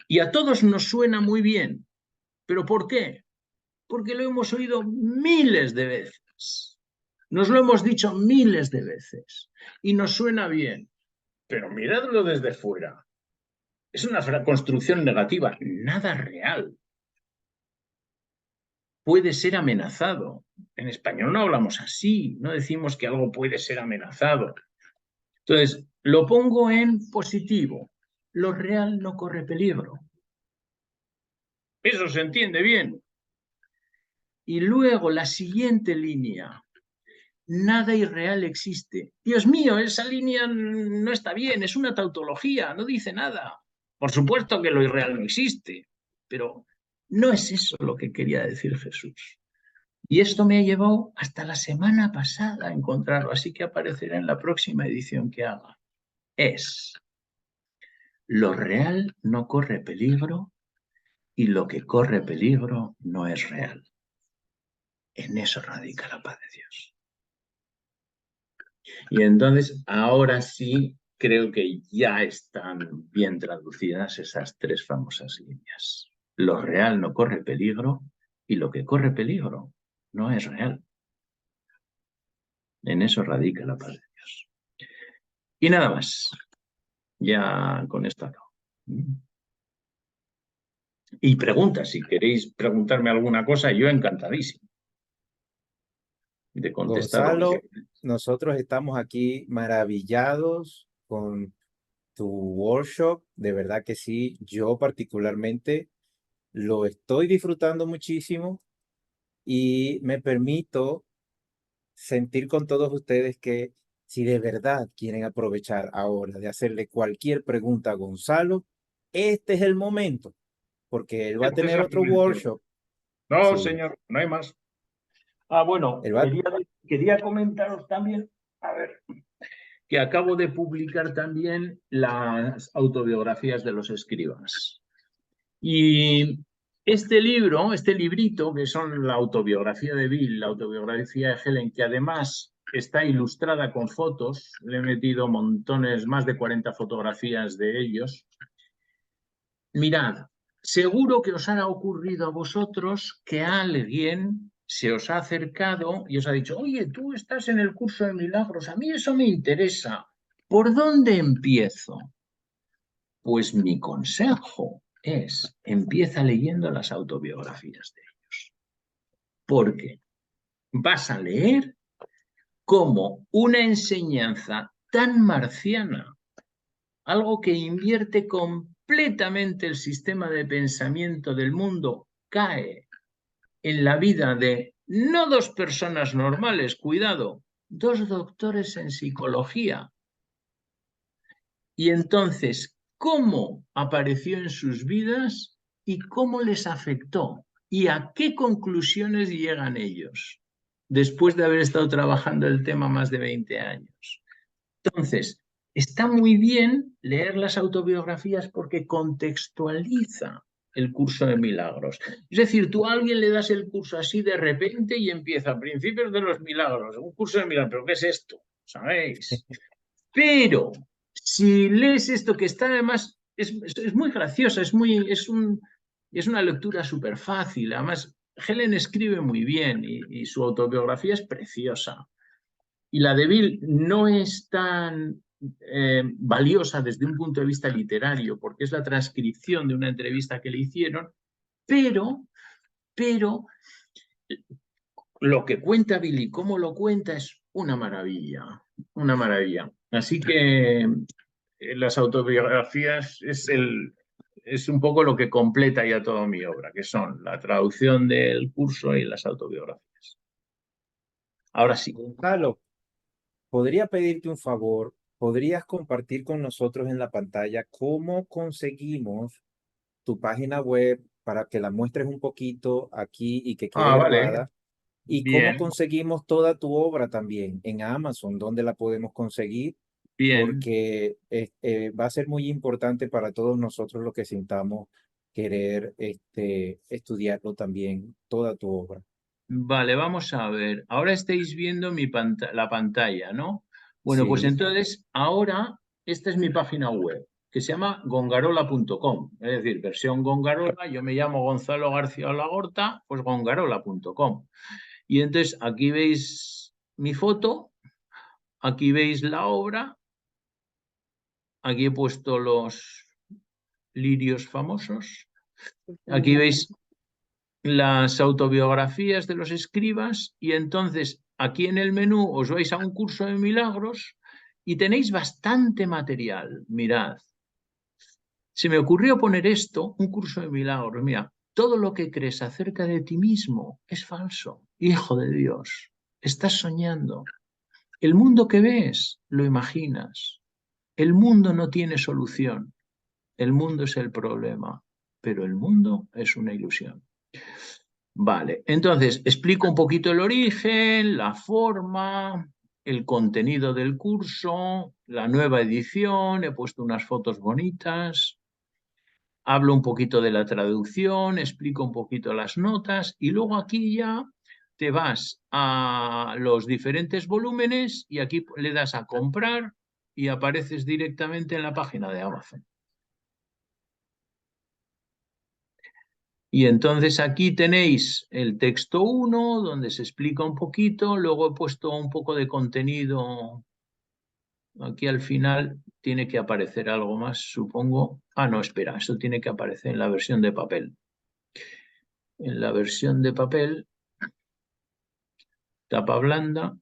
Y a todos nos suena muy bien. ¿Pero por qué? Porque lo hemos oído miles de veces. Nos lo hemos dicho miles de veces. Y nos suena bien. Pero miradlo desde fuera. Es una construcción negativa, nada real. puede ser amenazado. En español no hablamos así, no decimos que algo puede ser amenazado. Entonces, lo pongo en positivo. Lo real no corre peligro. Eso se entiende bien. Y luego la siguiente línea. Nada irreal existe. Dios mío, esa línea no está bien, es una tautología, no dice nada. Por supuesto que lo irreal no existe, pero no es eso lo que quería decir Jesús. Y esto me ha llevado hasta la semana pasada a encontrarlo, así que aparecerá en la próxima edición que haga. Es, lo real no corre peligro y lo que corre peligro no es real. En eso radica la paz de Dios. Y entonces, ahora sí, creo que ya están bien traducidas esas tres famosas líneas. Lo real no corre peligro y lo que corre peligro no es real. En eso radica la paz de Dios. Y nada más. Ya con esto acabo. Y preguntas, si queréis preguntarme alguna cosa, yo encantadísimo de contestar lo que Gonzalo, queráis. nosotros estamos aquí maravillados con tu workshop. De verdad que sí, yo particularmente lo estoy disfrutando muchísimo y me permito sentir con todos ustedes que si de verdad quieren aprovechar ahora de hacerle cualquier pregunta a Gonzalo, este es el momento, porque él va a Este es tener el otro momento. workshop. No, Sí, señor, no hay más. Ah, bueno, él va, quería comentaros también, a ver, que acabo de publicar también las autobiografías de los escribas. Y este libro, este librito, que son la autobiografía de Bill, la autobiografía de Helen, que además está ilustrada con fotos, le he metido montones, más de 40 fotografías de ellos. Mirad, seguro que os ha ocurrido a vosotros que alguien se os ha acercado y os ha dicho, oye, tú estás en el curso de milagros, a mí eso me interesa. ¿Por dónde empiezo? Pues mi consejo es, empieza leyendo las autobiografías de ellos. Porque vas a leer cómo una enseñanza tan marciana, algo que invierte completamente el sistema de pensamiento del mundo, cae en la vida de no dos personas normales, cuidado, dos doctores en psicología. Y entonces, ¿cómo apareció en sus vidas y cómo les afectó? ¿Y a qué conclusiones llegan ellos después de haber estado trabajando el tema más de 20 años? Entonces, está muy bien leer las autobiografías porque contextualiza el curso de milagros. Es decir, tú a alguien le das el curso así de repente y empieza principios de los milagros, un curso de milagros, ¿pero qué es esto? ¿Sabéis? Pero si lees esto que está además, es muy graciosa, es una lectura súper fácil. Además, Helen escribe muy bien y su autobiografía es preciosa. Y la de Bill no es tan valiosa desde un punto de vista literario, porque es la transcripción de una entrevista que le hicieron, pero lo que cuenta Bill y cómo lo cuenta es una maravilla, una maravilla. Así que las autobiografías es un poco lo que completa ya toda mi obra, que son la traducción del curso y las autobiografías. Ahora sí. Gonzalo, podría pedirte un favor, podrías compartir con nosotros en la pantalla cómo conseguimos tu página web para que la muestres un poquito aquí y que quede Ah, vale. grabada. Y cómo Bien, conseguimos toda tu obra también en Amazon, dónde la podemos conseguir, bien. porque va a ser muy importante para todos nosotros los que sintamos querer estudiarlo también, toda tu obra. Vale, vamos a ver. Ahora estáis viendo la pantalla, ¿no? Bueno, pues Sí, entonces ahora esta es mi página web, que se llama gongarola.com, es decir, versión Gongarola. Yo me llamo Gonzalo García Olagorta, pues gongarola.com. Y entonces aquí veis mi foto, aquí veis la obra, aquí he puesto los lirios famosos, aquí veis las autobiografías de los escribas y entonces aquí en el menú os vais a un curso de milagros y tenéis bastante material. Mirad, se me ocurrió poner esto, un curso de milagros. Mira, todo lo que crees acerca de ti mismo es falso. Hijo de Dios, estás soñando. El mundo que ves, lo imaginas. El mundo no tiene solución. El mundo es el problema, pero el mundo es una ilusión. Vale, entonces explico un poquito el origen, la forma, el contenido del curso, la nueva edición, he puesto unas fotos bonitas, hablo un poquito de la traducción, explico un poquito las notas y luego aquí ya te vas a los diferentes volúmenes y aquí le das a comprar y apareces directamente en la página de Amazon. Y entonces aquí tenéis el texto 1, donde se explica un poquito, luego he puesto un poco de contenido. Aquí al final tiene que aparecer algo más, supongo. Ah, no, espera, esto tiene que aparecer en la versión de papel. En la versión de papel, tapa blanda.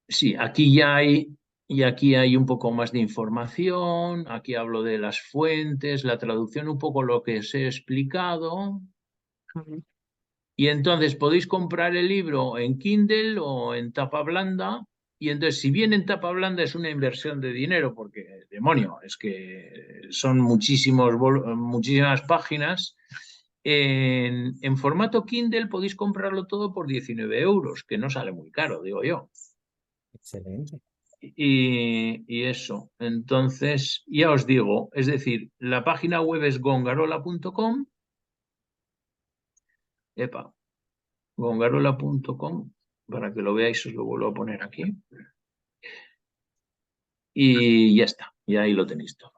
Sí, aquí ya hay, y aquí hay un poco más de información. Aquí hablo de las fuentes, la traducción, un poco lo que os he explicado. Y entonces podéis comprar el libro en Kindle o en tapa blanda. Y entonces, si bien en tapa blanda es una inversión de dinero, porque, demonio, es que son muchísimas páginas, en formato Kindle podéis comprarlo todo por 19 euros, que no sale muy caro, digo yo. Excelente. Y eso, entonces, ya os digo, es decir, la página web es gongarola.com. Epa, gongarola.com, para que lo veáis, os lo vuelvo a poner aquí. Y ya está, y ahí lo tenéis todo.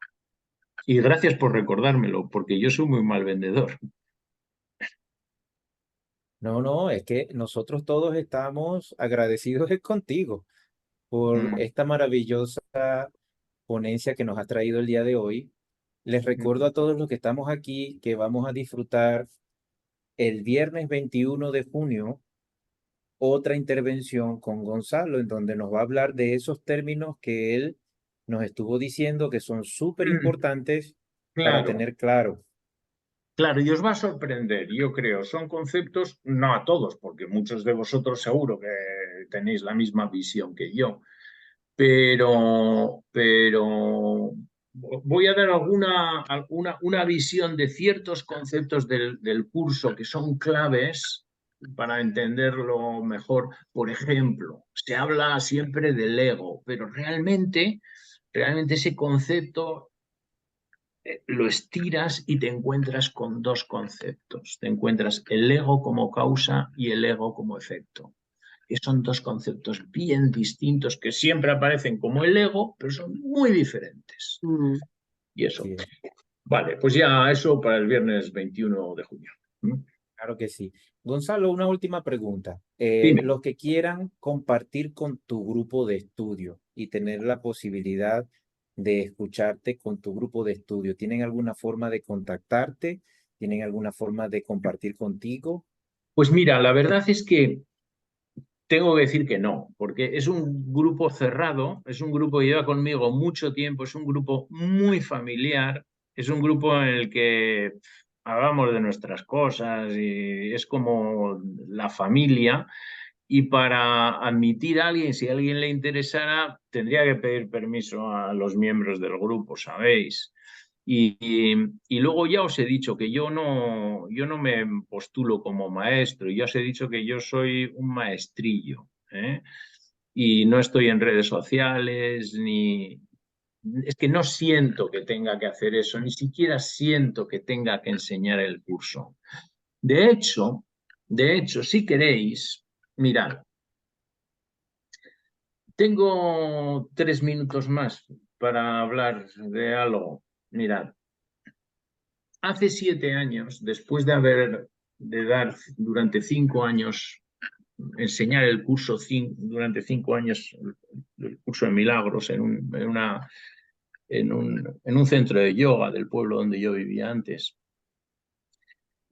Y gracias por recordármelo, porque yo soy muy mal vendedor. No, no, es que nosotros todos estamos agradecidos es contigo por esta maravillosa ponencia que nos has traído el día de hoy. Les recuerdo a todos los que estamos aquí que vamos a disfrutar el viernes 21 de junio otra intervención con Gonzalo en donde nos va a hablar de esos términos que él nos estuvo diciendo que son súper importantes para Claro, tener claro. claro, y os va a sorprender, yo creo, son conceptos, no a todos, porque muchos de vosotros seguro que tenéis la misma visión que yo, pero voy a dar una visión de ciertos conceptos del curso que son claves para entenderlo mejor. Por ejemplo, se habla siempre del ego, pero realmente ese concepto lo estiras y te encuentras con dos conceptos. Te encuentras el ego como causa y el ego como efecto, que son dos conceptos bien distintos que siempre aparecen como el ego, pero son muy diferentes. Y eso. Sí, Vale, pues ya eso para el viernes 21 de junio. claro que sí. Gonzalo, una última pregunta. Dime. Los que quieran compartir con tu grupo de estudio y tener la posibilidad de escucharte con tu grupo de estudio, ¿tienen alguna forma de contactarte? ¿Tienen alguna forma de compartir contigo? Pues mira, la verdad es que tengo que decir que no, porque es un grupo cerrado, es un grupo que lleva conmigo mucho tiempo, es un grupo muy familiar, es un grupo en el que hablamos de nuestras cosas y es como la familia. Y para admitir a alguien, si a alguien le interesara, tendría que pedir permiso a los miembros del grupo, ¿sabéis? Y luego ya os he dicho que yo no me postulo como maestro, ya os he dicho que yo soy un maestrillo, ¿eh? Y no estoy en redes sociales, ni... Es que no siento que tenga que hacer eso, ni siquiera siento que tenga que enseñar el curso. De hecho, si queréis, mirad, tengo 3 minutos más para hablar de algo. Mirad, hace 7 años, después de dar durante 5 años, enseñar el curso durante 5 años, el curso de milagros en en un centro de yoga del pueblo donde yo vivía antes,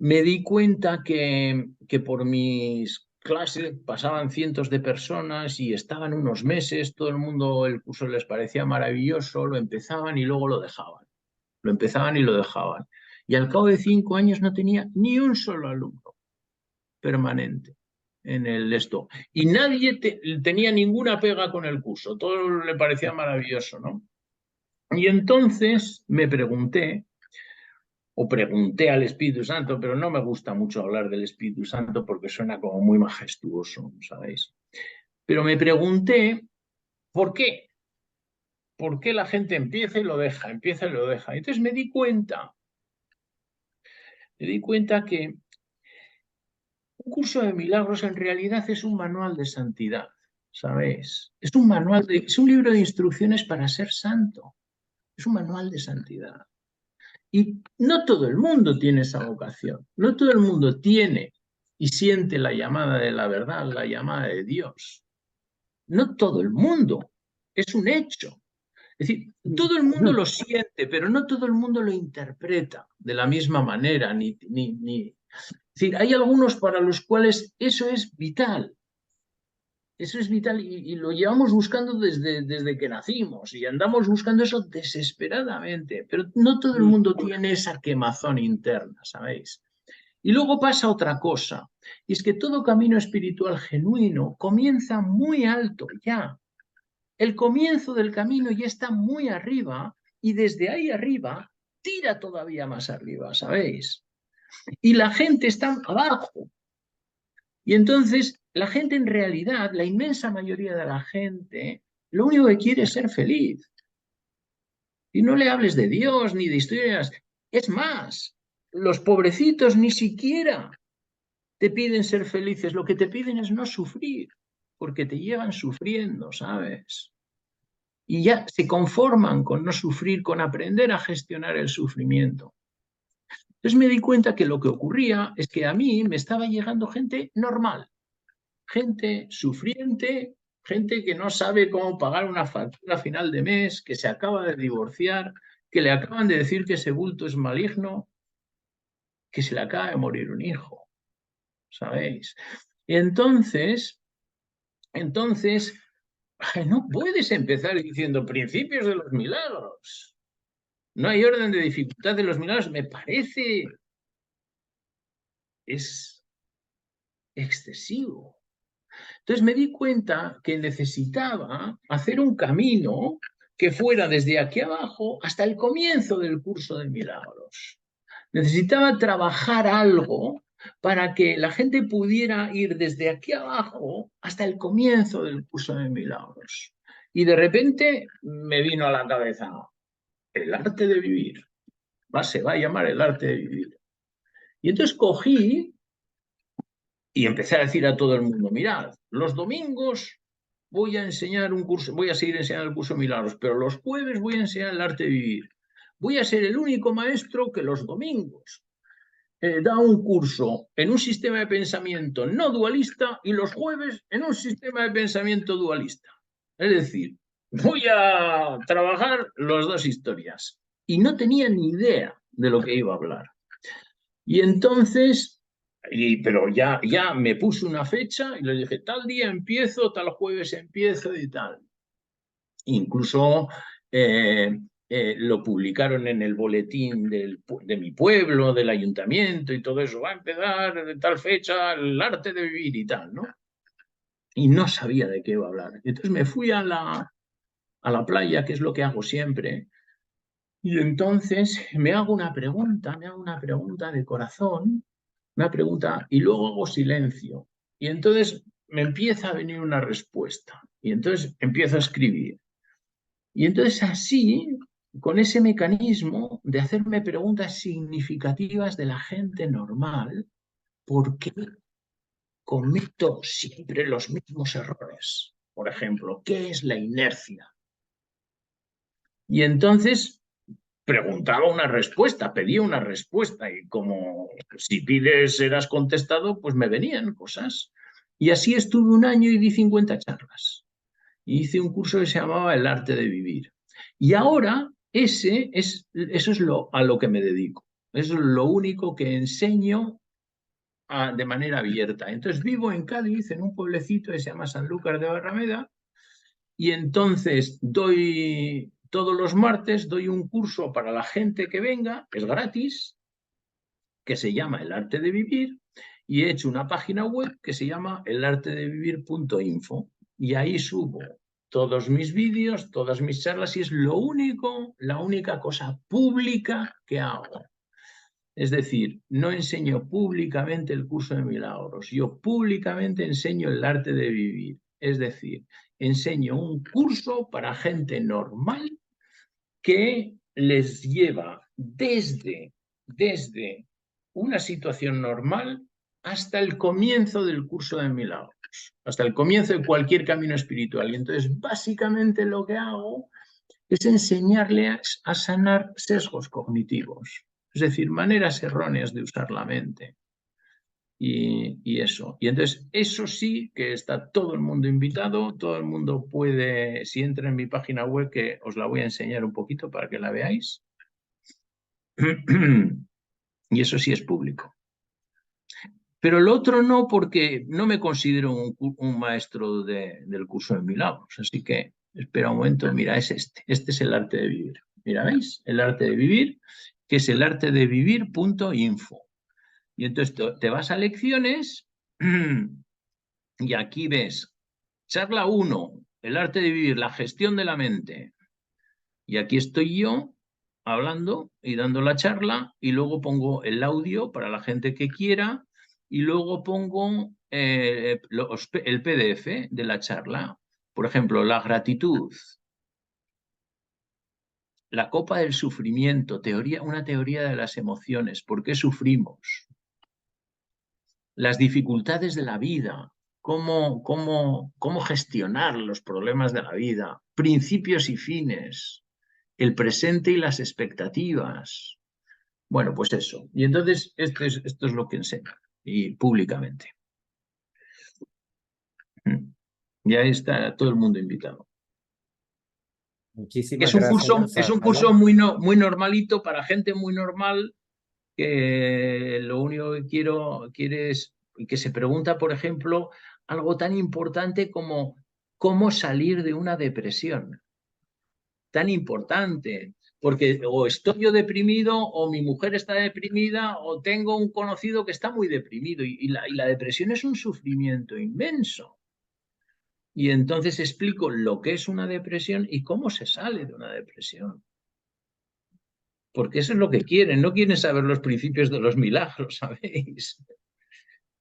me di cuenta que por mis clases pasaban cientos de personas y estaban unos meses, todo el mundo, el curso les parecía maravilloso, lo empezaban y luego lo dejaban. Lo empezaban y lo dejaban. Y al cabo de 5 años no tenía ni un solo alumno permanente en el esto. Y nadie tenía ninguna pega con el curso, todo le parecía maravilloso, ¿no? Y entonces me pregunté al Espíritu Santo, pero no me gusta mucho hablar del Espíritu Santo porque suena como muy majestuoso, ¿sabéis? Pero me pregunté, ¿por qué? ¿Por qué la gente empieza y lo deja, empieza y lo deja? Entonces me di cuenta que un curso de milagros en realidad es un manual de santidad, ¿sabéis? Es un libro de instrucciones para ser santo, es un manual de santidad. Y no todo el mundo tiene esa vocación, no todo el mundo tiene y siente la llamada de la verdad, la llamada de Dios. No todo el mundo, es un hecho. Es decir, todo el mundo lo siente, pero no todo el mundo lo interpreta de la misma manera. Es decir, hay algunos para los cuales eso es vital. Eso es vital y lo llevamos buscando desde que nacimos y andamos buscando eso desesperadamente, pero no todo el mundo tiene esa quemazón interna, ¿sabéis? Y luego pasa otra cosa, y es que todo camino espiritual genuino comienza muy alto ya. El comienzo del camino ya está muy arriba y desde ahí arriba tira todavía más arriba, ¿sabéis? Y la gente está abajo. Y entonces la gente en realidad, la inmensa mayoría de la gente, lo único que quiere es ser feliz. Y no le hables de Dios ni de historias. Es más, los pobrecitos ni siquiera te piden ser felices, lo que te piden es no sufrir, porque te llevan sufriendo, ¿sabes? Y ya se conforman con no sufrir, con aprender a gestionar el sufrimiento. Entonces me di cuenta que lo que ocurría es que a mí me estaba llegando gente normal, gente sufriente, gente que no sabe cómo pagar una factura a final de mes, que se acaba de divorciar, que le acaban de decir que ese bulto es maligno, que se le acaba de morir un hijo, ¿sabéis? Entonces, no puedes empezar diciendo principios de los milagros. No hay orden de dificultad de los milagros. Me parece es excesivo. Entonces me di cuenta que necesitaba hacer un camino que fuera desde aquí abajo hasta el comienzo del curso de milagros. Necesitaba trabajar algo para que la gente pudiera ir desde aquí abajo hasta el comienzo del curso de milagros. Y de repente me vino a la cabeza el arte de vivir. Se va a llamar el arte de vivir. Y entonces cogí y empecé a decir a todo el mundo, mirad, los domingos voy a enseñar un curso, voy a seguir enseñando el curso de milagros, pero los jueves voy a enseñar el arte de vivir. Voy a ser el único maestro que los domingos da un curso en un sistema de pensamiento no dualista y los jueves en un sistema de pensamiento dualista. Es decir, voy a trabajar las dos historias. Y no tenía ni idea de lo que iba a hablar. Y entonces, pero ya me puse una fecha y le dije, tal día empiezo, tal jueves empiezo y tal. Incluso lo publicaron en el boletín de mi pueblo, del ayuntamiento y todo eso. Va a empezar de tal fecha el arte de vivir y tal, ¿no? Y no sabía de qué iba a hablar. Entonces me fui a la playa, que es lo que hago siempre, y entonces me hago una pregunta de corazón, una pregunta, y luego hago silencio. Y entonces me empieza a venir una respuesta. Y entonces empiezo a escribir. Y entonces así, con ese mecanismo de hacerme preguntas significativas de la gente normal, ¿por qué cometo siempre los mismos errores? Por ejemplo, ¿qué es la inercia? Y entonces preguntaba una respuesta, pedía una respuesta y como si pides serás contestado, pues me venían cosas. Y así estuve un año y di 50 charlas. Y hice un curso que se llamaba El arte de vivir. Y ahora Eso es a lo que me dedico. Eso es lo único que enseño de manera abierta. Entonces vivo en Cádiz, en un pueblecito que se llama Sanlúcar de Barrameda, y entonces todos los martes doy un curso para la gente que venga, es gratis, que se llama El Arte de Vivir, y he hecho una página web que se llama elartedevivir.info, y ahí subo todos mis vídeos, todas mis charlas, y es la única cosa pública que hago. Es decir, no enseño públicamente el curso de milagros, yo públicamente enseño el arte de vivir. Es decir, enseño un curso para gente normal que les lleva desde una situación normal hasta el comienzo del curso de milagros, hasta el comienzo de cualquier camino espiritual. Y entonces, básicamente lo que hago es enseñarles a sanar sesgos cognitivos, es decir, maneras erróneas de usar la mente. Y eso. Y entonces, eso sí que está todo el mundo invitado, todo el mundo puede, si entra en mi página web, que os la voy a enseñar un poquito para que la veáis. Y eso sí es público. Pero el otro no, porque no me considero un maestro del curso de milagros. Así que, espera un momento, mira, es este. Este es el arte de vivir. Mira, ¿veis? El arte de vivir, que es el artedevivir.info. Y entonces te vas a lecciones y aquí ves, charla 1, el arte de vivir, la gestión de la mente. Y aquí estoy yo hablando y dando la charla y luego pongo el audio para la gente que quiera y luego pongo el PDF de la charla. Por ejemplo, la gratitud, la copa del sufrimiento, una teoría de las emociones, ¿por qué sufrimos? Las dificultades de la vida, cómo gestionar los problemas de la vida, principios y fines, el presente y las expectativas. Bueno, pues eso. Y entonces esto es lo que enseño, y públicamente. Y ahí está todo el mundo invitado. Muchísimas gracias, Es un Gonzalo. curso muy normalito para gente muy normal que lo único que quiere es que se pregunta, por ejemplo, algo tan importante como cómo salir de una depresión. Tan importante, porque o estoy yo deprimido, o mi mujer está deprimida, o tengo un conocido que está muy deprimido, y la depresión es un sufrimiento inmenso. Y entonces explico lo que es una depresión y cómo se sale de una depresión. Porque eso es lo que quieren, no quieren saber los principios de los milagros, ¿sabéis?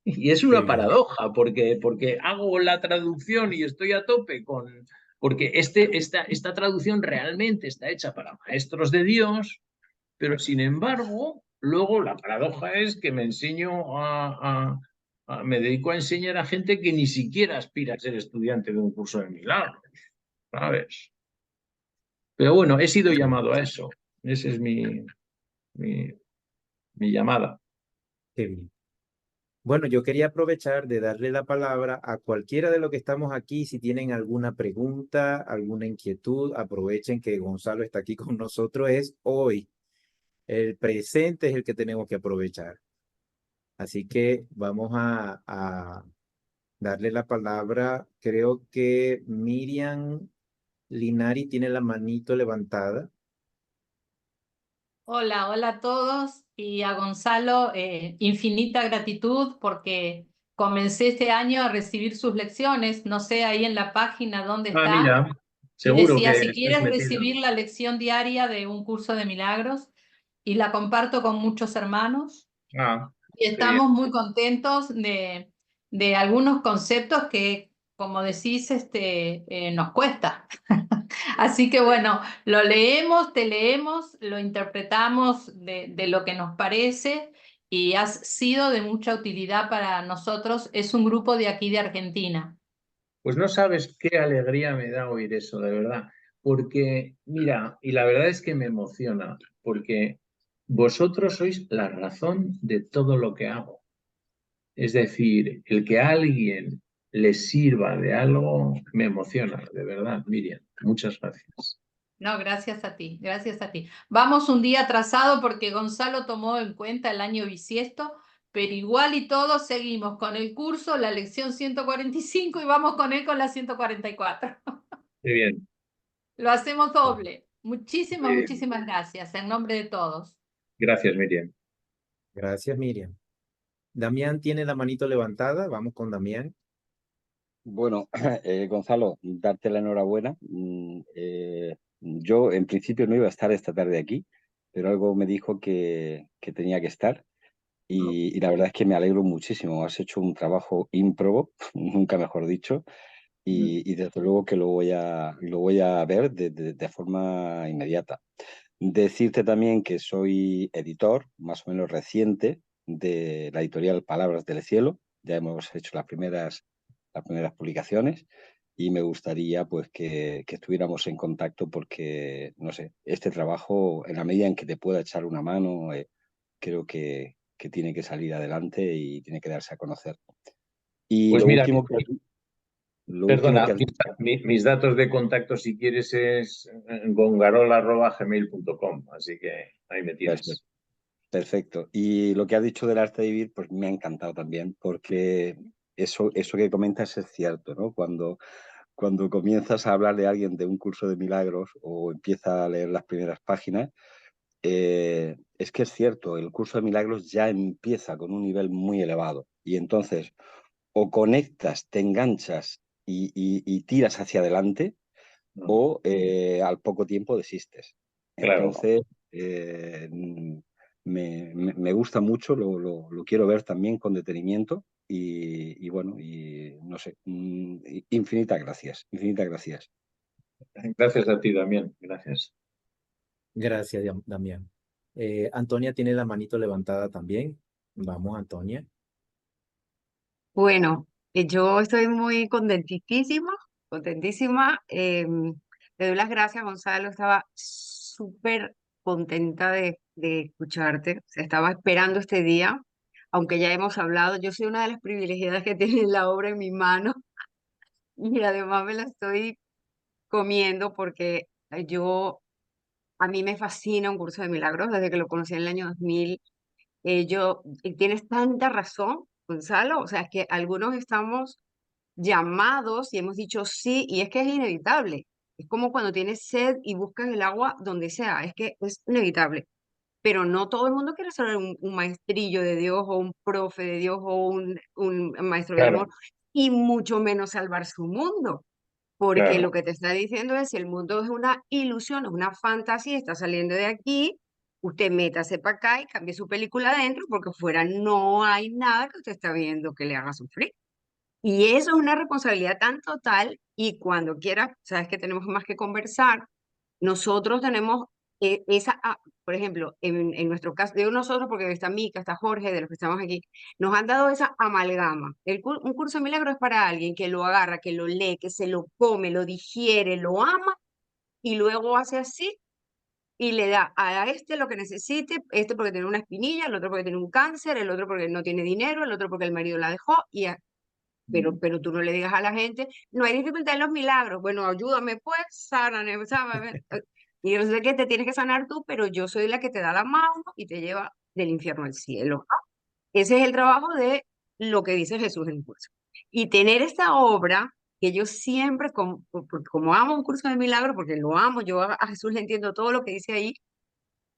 Y es Qué una bien. paradoja, porque hago la traducción y estoy a tope con... Porque esta traducción realmente está hecha para maestros de Dios, pero sin embargo, luego la paradoja es que me me dedico a enseñar a gente que ni siquiera aspira a ser estudiante de un curso de milagros, ¿sabes? Pero bueno, he sido llamado a eso. Esa es mi llamada. Qué bien. Bueno, yo quería aprovechar de darle la palabra a cualquiera de los que estamos aquí. Si tienen alguna pregunta, alguna inquietud, aprovechen que Gonzalo está aquí con nosotros. Es hoy. El presente es el que tenemos que aprovechar. Así que vamos a darle la palabra. Creo que Miriam Linari tiene la manito levantada. Hola, hola a todos y a Gonzalo, infinita gratitud porque comencé este año a recibir sus lecciones, no sé ahí en la página dónde Ah, está, mira, y seguro decía, que si estás quieres metida. recibir la lección diaria de un curso de milagros, y la comparto con muchos hermanos, Ah, y qué bien. estamos muy contentos de algunos conceptos que, como decís, nos cuesta. Así que bueno, lo leemos, te leemos, lo interpretamos de lo que nos parece y has sido de mucha utilidad para nosotros. Es un grupo de aquí de Argentina. Pues no sabes qué alegría me da oír eso, de verdad. Porque, mira, y la verdad es que me emociona, porque vosotros sois la razón de todo lo que hago. Es decir, el que a alguien le sirva de algo me emociona, de verdad, Miriam. Muchas gracias. No, gracias a ti, gracias a ti. Vamos un día atrasado porque Gonzalo tomó en cuenta el año bisiesto, pero igual y todo seguimos con el curso, la lección 145 y vamos con él con la 144. Muy bien. Lo hacemos Bueno, doble. Muchísimas, Muy bien. muchísimas gracias en nombre de todos. Gracias, Miriam. gracias, Miriam. Damián tiene la manito levantada. Vamos con Damián. Bueno, Gonzalo, darte la enhorabuena. Yo en principio no iba a estar esta tarde aquí, pero algo me dijo que tenía que estar y la verdad es que me alegro muchísimo. Has hecho un trabajo ímprobo, nunca mejor dicho, y desde luego que lo voy a ver de forma inmediata. Decirte también que soy editor, más o menos reciente, de la editorial Palabras del Cielo. Ya hemos hecho las primeras publicaciones y me gustaría pues que estuviéramos en contacto porque, no sé, este trabajo, en la medida en que te pueda echar una mano, creo que tiene que salir adelante y tiene que darse a conocer. Y Pues mira, lo último perdona, que has dicho, mis datos de contacto si quieres es gongarol@gmail.com, así que ahí me tienes. perfecto. Y lo que has dicho del arte de vivir, pues me ha encantado también, porque eso que comentas es cierto, ¿no? Cuando comienzas a hablar de alguien de un curso de milagros o empieza a leer las primeras páginas, es que es cierto, el curso de milagros ya empieza con un nivel muy elevado. Y entonces, o conectas, te enganchas y tiras hacia adelante, o al poco tiempo desistes. Claro. Entonces, me gusta mucho, lo quiero ver también con detenimiento y bueno, y no sé, infinitas gracias, infinitas gracias. Gracias a ti también. Gracias. Gracias, Damián. Antonia tiene la manito levantada también. Vamos, Antonia. Bueno, yo estoy muy contentísima, contentísima. Le doy las gracias, Gonzalo. Estaba súper contenta de escucharte. O sea, estaba esperando este día, aunque ya hemos hablado. Yo soy una de las privilegiadas que tiene la obra en mi mano y además me la estoy comiendo porque a mí me fascina un curso de milagros desde que lo conocí en el año 2000. Y tienes tanta razón, Gonzalo. O sea, es que algunos estamos llamados y hemos dicho sí, y es que es inevitable. Es como cuando tienes sed y buscas el agua donde sea, es que es inevitable. Pero no todo el mundo quiere ser un maestrillo de Dios o un profe de Dios o un maestro del amor, Claro, y mucho menos salvar su mundo. Porque lo claro. que te está diciendo es, si el mundo es una ilusión, es una fantasía, está saliendo de aquí, usted métase para acá y cambie su película adentro, porque fuera no hay nada que usted está viendo que le haga sufrir. Y eso es una responsabilidad tan total y cuando quieras, sabes que tenemos más que conversar, nosotros tenemos por ejemplo, en nuestro caso, digo nosotros porque está Mica, está Jorge, de los que estamos aquí, nos han dado esa amalgama. Un curso de milagro es para alguien que lo agarra, que lo lee, que se lo come, lo digiere, lo ama y luego hace así y le da a este lo que necesite, este porque tiene una espinilla, el otro porque tiene un cáncer, el otro porque no tiene dinero, el otro porque el marido la dejó pero tú no le digas a la gente, no hay dificultad en los milagros, bueno, ayúdame pues, sáname, sáname. Y yo sé que te tienes que sanar tú, pero yo soy la que te da la mano y te lleva del infierno al cielo. Ese es el trabajo de lo que dice Jesús en el curso. Y tener esta obra, que yo siempre, como amo un curso de milagros, porque lo amo, yo a Jesús le entiendo todo lo que dice ahí,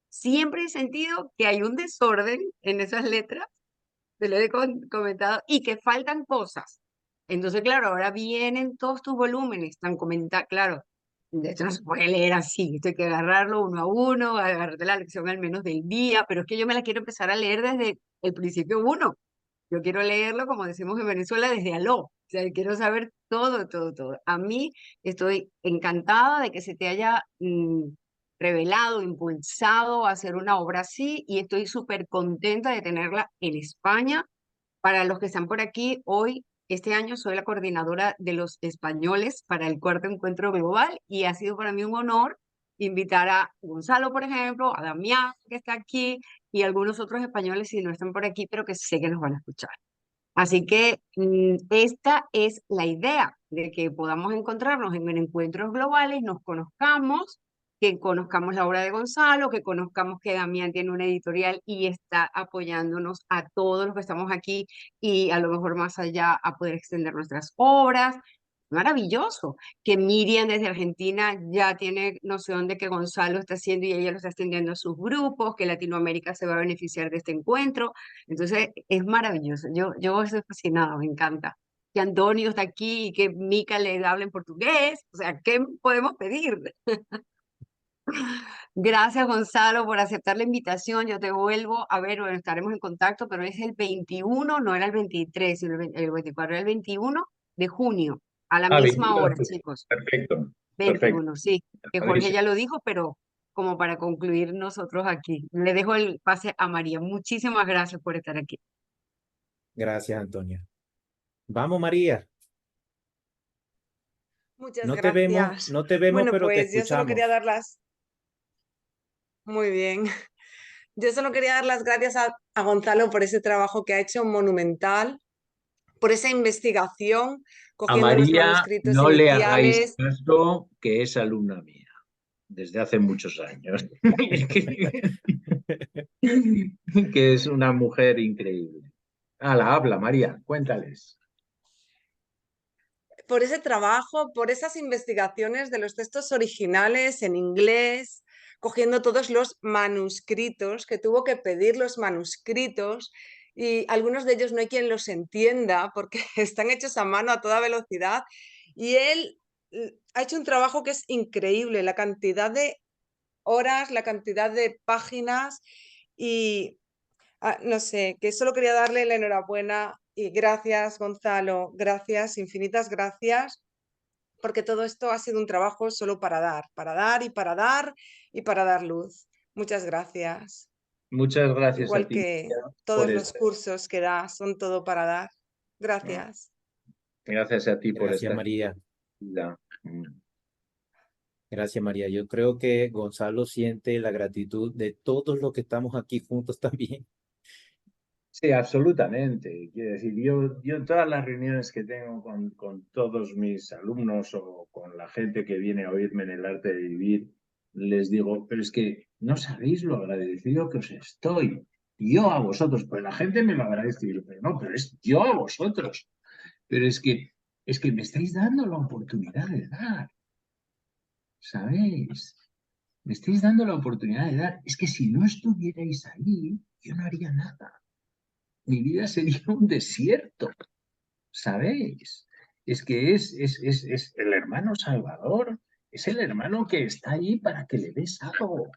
siempre he sentido que hay un desorden en esas letras, te lo he comentado, y que faltan cosas. Entonces, claro, ahora vienen todos tus volúmenes, están comentados, claro, esto no se puede leer así, esto hay que agarrarlo uno a uno, agarrarte la lección al menos del día, pero es que yo me la quiero empezar a leer desde el principio uno. Yo quiero leerlo, como decimos en Venezuela, desde aló. O sea, quiero saber todo, todo, todo. A mí estoy encantada de que se te haya revelado, impulsado a hacer una obra así y estoy súper contenta de tenerla en España. Para los que están por aquí, hoy, este año, soy la coordinadora de los españoles para el cuarto encuentro global y ha sido para mí un honor invitar a Gonzalo, por ejemplo, a Damián, que está aquí, y algunos otros españoles si no están por aquí, pero que sé que nos van a escuchar. Así que esta es la idea de que podamos encontrarnos en encuentros globales, nos conozcamos que conozcamos la obra de Gonzalo, que conozcamos que Damián tiene una editorial y está apoyándonos a todos los que estamos aquí y a lo mejor más allá a poder extender nuestras obras. Maravilloso que Miriam desde Argentina ya tiene noción de que Gonzalo está haciendo y ella lo está extendiendo a sus grupos, que Latinoamérica se va a beneficiar de este encuentro. Entonces, es maravilloso. Yo estoy fascinada, me encanta. Que Antonio está aquí y que Mica le habla en portugués. O sea, ¿qué podemos pedir? Gracias, Gonzalo, por aceptar la invitación. Yo te vuelvo a ver, bueno, estaremos en contacto, pero es el 21, no era el 23, sino el 24, era el 21 de junio, a la Ah, misma 21 de hora, junio. chicos. Perfecto, perfecto. 21, sí, que Jorge ya lo dijo, pero como para concluir nosotros aquí. Le dejo el pase a María. Muchísimas gracias por estar aquí. Gracias, Antonia. Vamos, María. Muchas gracias. No te vemos, Bueno, pero te pues yo solo quería escuchamos. dar las... Muy bien. Yo solo quería dar las gracias a Gonzalo por ese trabajo que ha hecho monumental, por esa investigación, A cogiendo los María manuscritos no le hagáis iniciales. caso, que es alumna mía desde hace muchos años. Que es una mujer increíble. Habla, María, cuéntales. Por ese trabajo, por esas investigaciones de los textos originales en inglés, cogiendo todos los manuscritos, que tuvo que pedir los manuscritos y algunos de ellos no hay quien los entienda porque están hechos a mano a toda velocidad. Y él ha hecho un trabajo que es increíble, la cantidad de horas, la cantidad de páginas y no sé, que solo quería darle la enhorabuena y gracias, Gonzalo, gracias, infinitas gracias, porque todo esto ha sido un trabajo solo para dar y para dar y para dar luz. Muchas gracias. Muchas gracias a Igual ti, que María, todos por los estar. cursos que da, son todo para dar. Gracias. Gracias a ti por Gracias, estar. María. Gracias, María. Yo creo que Gonzalo siente la gratitud de todos los que estamos aquí juntos también. Sí, absolutamente. Quiero decir, yo en todas las reuniones que tengo con todos mis alumnos o con la gente que viene a oírme en el arte de vivir, les digo, pero es que no sabéis lo agradecido que os estoy. Yo a vosotros, pues la gente me lo agradece, y yo, pero no, pero es yo a vosotros. Pero es que me estáis dando la oportunidad de dar, ¿sabéis? Me estáis dando la oportunidad de dar. Es que si no estuvierais ahí, yo no haría nada. Mi vida sería un desierto, ¿sabéis? Es que es el hermano salvador, es el hermano que está ahí para que le des algo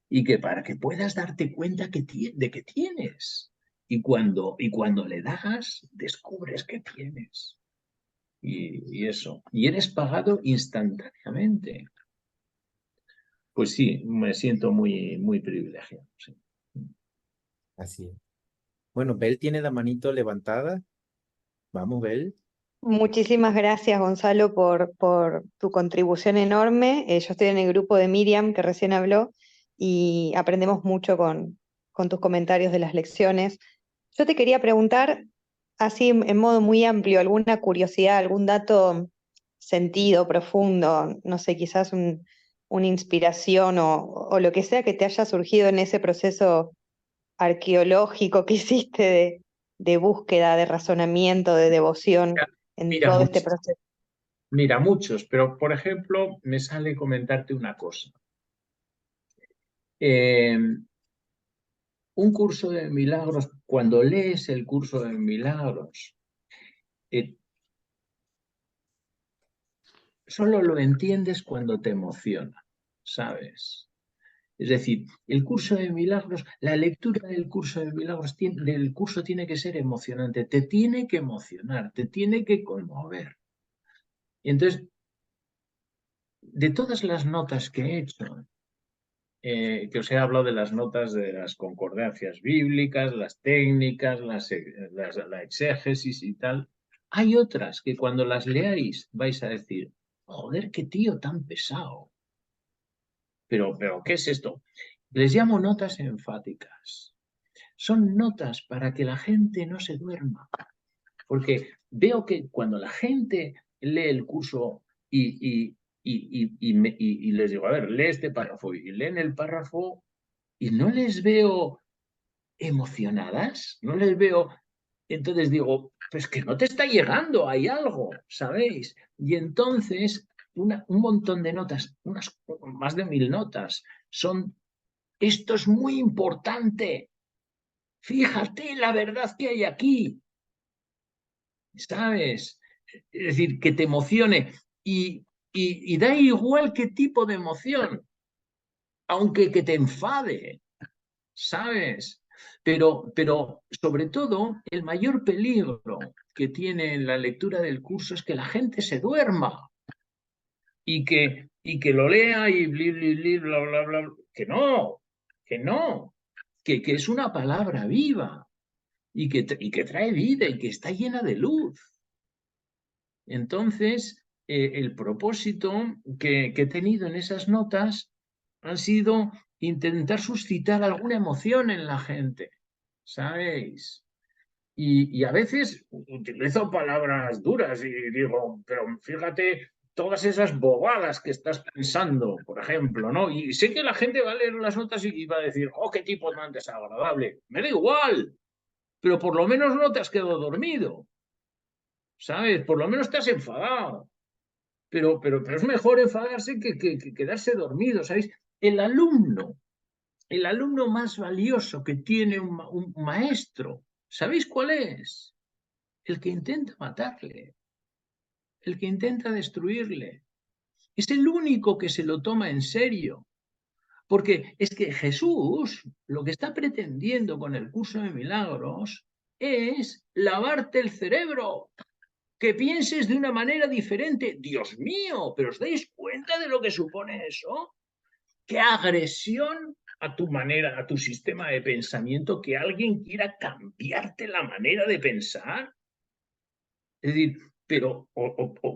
y que para que puedas darte cuenta de que tienes. Y cuando le das, descubres que tienes. Y eso. Y eres pagado instantáneamente. Pues sí, me siento muy, muy privilegiado. Sí. Así es. Bueno, Bel tiene la manito levantada. Vamos, Bel. Muchísimas gracias, Gonzalo, por tu contribución enorme. Yo estoy en el grupo de Miriam, que recién habló, y aprendemos mucho con tus comentarios de las lecciones. Yo te quería preguntar, así en modo muy amplio, alguna curiosidad, algún dato sentido, profundo, no sé, quizás una inspiración o lo que sea que te haya surgido en ese proceso arqueológico que hiciste de búsqueda, de razonamiento, de devoción en Mira, todo este proceso. mira, muchos, pero por ejemplo, me sale comentarte una cosa. Un curso de milagros, cuando lees el curso de milagros, solo lo entiendes cuando te emociona, ¿sabes? Es decir, el curso de milagros, la lectura del curso de milagros, del curso tiene que ser emocionante, te tiene que emocionar, te tiene que conmover. Y entonces, de todas las notas que he hecho, que os he hablado de las notas de las concordancias bíblicas, las técnicas, la exégesis y tal, hay otras que cuando las leáis vais a decir, joder, qué tío tan pesado. Pero, ¿qué es esto? Les llamo notas enfáticas. Son notas para que la gente no se duerma. Porque veo que cuando la gente lee el curso y y les digo, a ver, lee este párrafo. Y leen el párrafo y no les veo emocionadas, no les veo. Entonces digo, pues que no te está llegando, hay algo, ¿sabéis? Y entonces un montón de notas, más de 1000 notas, esto es muy importante. Fíjate la verdad que hay aquí, ¿sabes? Es decir, que te emocione y da igual qué tipo de emoción, aunque que te enfade, ¿sabes? Pero sobre todo, el mayor peligro que tiene la lectura del curso es que la gente se duerma y que lo lea y bla, bla, bla, que no, que es una palabra viva y que trae vida y que está llena de luz. Entonces, el propósito que he tenido en esas notas han sido intentar suscitar alguna emoción en la gente, ¿sabéis? Y a veces utilizo palabras duras y digo, pero fíjate todas esas bobadas que estás pensando, por ejemplo, ¿no? Y sé que la gente va a leer las notas y va a decir, oh, qué tipo tan desagradable. Me da igual, pero por lo menos no te has quedado dormido, ¿sabes? Por lo menos te has enfadado. Pero es mejor enfadarse que quedarse dormido, ¿sabéis? El alumno más valioso que tiene un maestro, ¿sabéis cuál es? El que intenta matarle, el que intenta destruirle. Es el único que se lo toma en serio. Porque es que Jesús lo que está pretendiendo con el curso de milagros es lavarte el cerebro, que pienses de una manera diferente. Dios mío, ¿pero os dais cuenta de lo que supone eso? ¿Qué agresión a tu manera, a tu sistema de pensamiento, que alguien quiera cambiarte la manera de pensar? Es decir, pero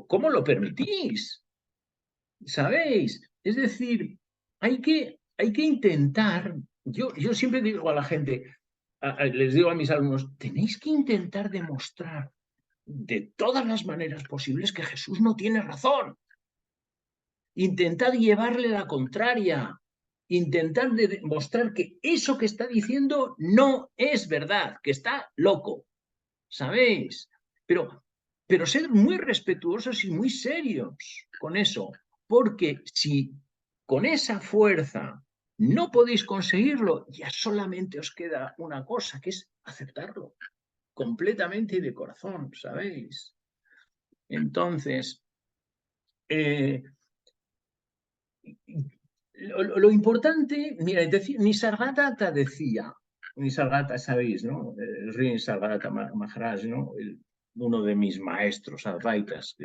¿cómo lo permitís? ¿Sabéis? Es decir, hay que intentar, yo siempre digo a la gente, les digo a mis alumnos, tenéis que intentar demostrar de todas las maneras posibles que Jesús no tiene razón. Intentad llevarle la contraria. Intentad demostrar que eso que está diciendo no es verdad, que está loco. ¿Sabéis? Pero sed muy respetuosos y muy serios con eso, porque si con esa fuerza no podéis conseguirlo, ya solamente os queda una cosa, que es aceptarlo completamente y de corazón, ¿sabéis? Entonces, lo importante, mira, Nisargadatta decía, Nisargadatta, sabéis, ¿no? El rey Nisargadatta Maharaj, ¿no? Uno de mis maestros advaitas,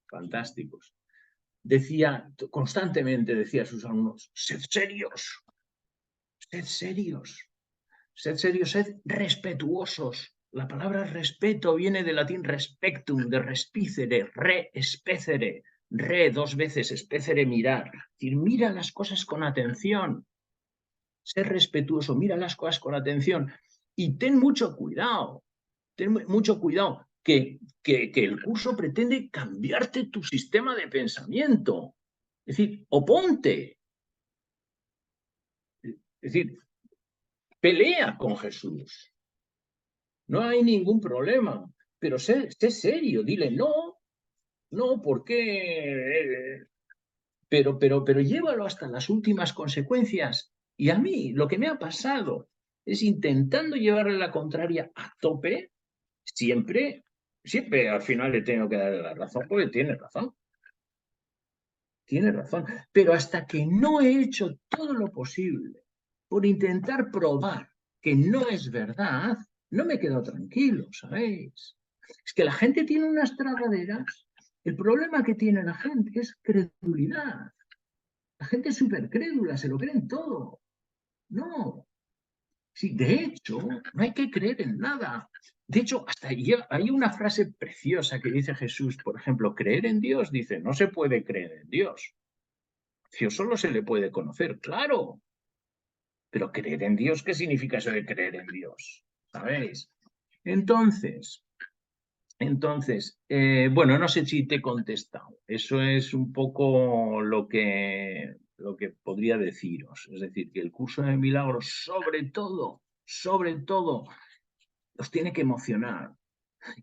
fantásticos, decía, constantemente decía a sus alumnos, sed serios, sed serios, sed serios, sed respetuosos. La palabra respeto viene del latín respectum, de respicere, re especere, re 2 veces, especere mirar. Es decir, mira las cosas con atención. Ser respetuoso, mira las cosas con atención. Y ten mucho cuidado, que el curso pretende cambiarte tu sistema de pensamiento. Es decir, oponte. Es decir, pelea con Jesús. No hay ningún problema, pero sé serio, dile no, ¿por qué? Pero llévalo hasta las últimas consecuencias. Y a mí lo que me ha pasado es, intentando llevarle la contraria a tope, siempre al final le tengo que dar la razón, porque tiene razón. Tiene razón. Pero hasta que no he hecho todo lo posible por intentar probar que no es verdad, no me he quedado tranquilo, ¿sabéis? Es que la gente tiene unas tragaderas. El problema que tiene la gente es credulidad. La gente es súper crédula, se lo creen todo. No. Sí, de hecho, no hay que creer en nada. De hecho, hasta hay una frase preciosa que dice Jesús, por ejemplo, creer en Dios, dice, no se puede creer en Dios. Dios solo se le puede conocer, claro. Pero creer en Dios, ¿qué significa eso de creer en Dios? ¿Sabéis? Entonces, Entonces, bueno, no sé si te he contestado. Eso es un poco lo que podría deciros. Es decir, que el curso de milagros, sobre todo, os tiene que emocionar.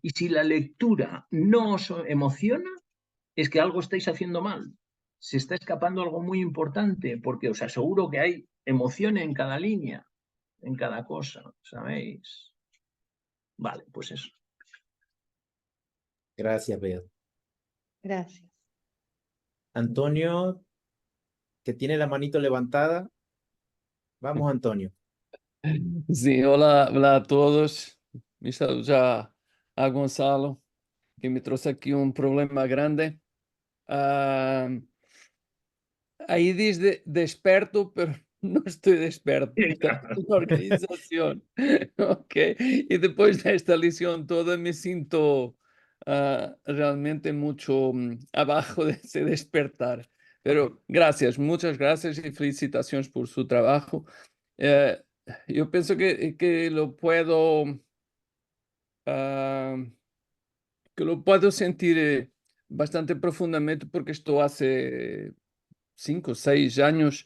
Y si la lectura no os emociona, es que algo estáis haciendo mal. Se está escapando algo muy importante, porque os aseguro que hay emoción en cada línea, en cada cosa, ¿sabéis? Vale, pues eso. Gracias, Bea. Gracias. Antonio, que tiene la manito levantada. Vamos, Antonio. Sí, hola, hola a todos. Me saludos a Gonzalo, que me trouxe aqui um problema grande. Ahí dice desperto, pero no estoy desperto. Está en la organización. Ok. Y después de esta lesión toda me siento realmente mucho abajo de ese despertar. Pero gracias, muchas gracias y felicitaciones por su trabajo. Eh, yo pienso que lo puedo, ah, que lo puedo sentir bastante profundamente porque esto hace 5 o 6 años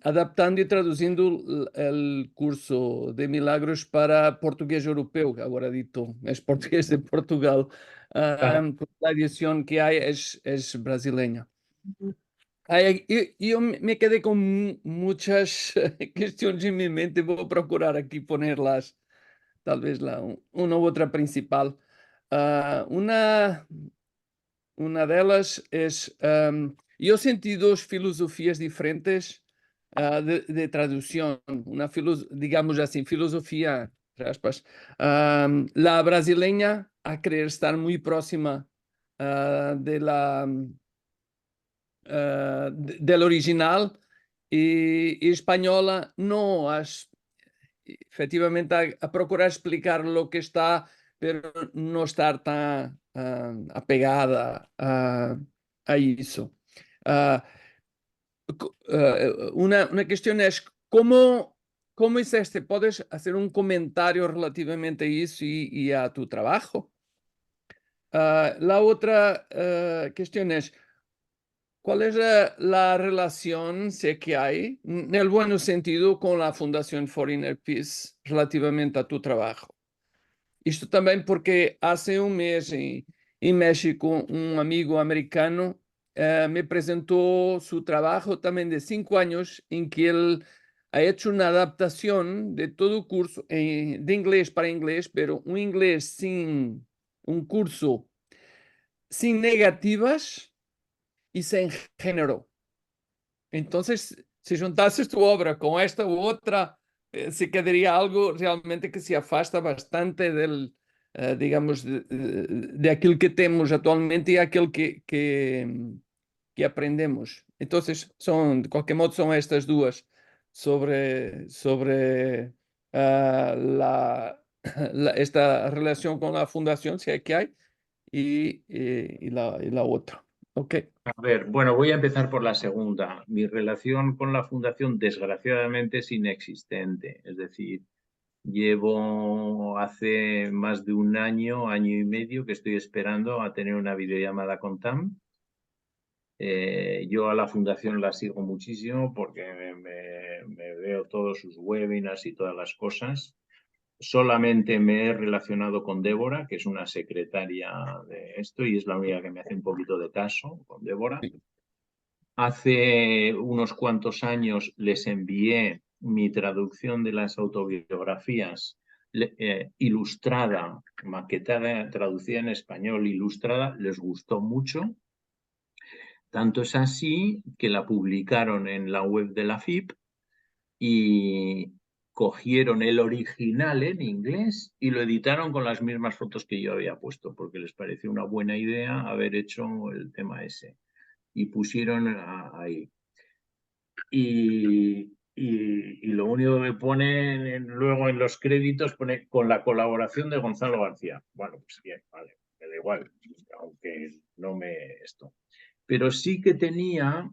adaptando e traduzindo el curso de milagros para portugués europeo, agora dito, es portugués de Portugal. La edición que hay es brasileña. Eu me quedé con muchas cuestiones en mi mente, voy a procurar aquí ponerlas, tal vez una u otra principal. Una delas es, yo sentí dos filosofías diferentes de traducción, digamos así, filosofía, entre aspas, la brasileña a querer estar muy próxima del original y española no, efectivamente a procurar explicar lo que está, pero no estar tan apegada a eso. Una cuestión es cómo es este. ¿Puedes hacer un comentario relativamente a eso y a tu trabajo? La otra cuestión es, ¿cuál es la relación, sé que hay, en el buen sentido, con la Fundación For Inner Peace relativamente a tu trabajo? Esto también porque hace un mes en México un amigo americano me presentó su trabajo también de 5 años en que él ha hecho una adaptación de todo el curso de inglés para inglés, pero un inglés sin un curso sin negativas y sin género. Entonces, si juntases tu obra con esta u otra, se quedaría algo realmente que se afasta bastante del, digamos, de aquilo que temos atualmente y aquilo que aprendemos. Entonces, de qualquer modo, são estas duas sobre esta relación con la fundación, si es que hay, y la otra. Ok. A ver, bueno, voy a empezar por la segunda. Mi relación con la fundación, desgraciadamente, es inexistente. Es decir, llevo hace más de un año, año y medio, que estoy esperando a tener una videollamada con TAM. Yo a la fundación la sigo muchísimo porque me veo todos sus webinars y todas las cosas. Solamente me he relacionado con Débora, que es una secretaria de esto y es la única que me hace un poquito de caso, con Débora. Hace unos cuantos años les envié mi traducción de las autobiografías ilustrada, maquetada, traducida en español, ilustrada, les gustó mucho. Tanto es así que la publicaron en la web de la FIP y cogieron el original en inglés y lo editaron con las mismas fotos que yo había puesto, porque les pareció una buena idea haber hecho el tema ese. Y pusieron ahí. Y lo único que pone luego en los créditos pone con la colaboración de Gonzalo García. Bueno, pues bien, vale, me da igual, aunque no me esto. Pero sí que tenía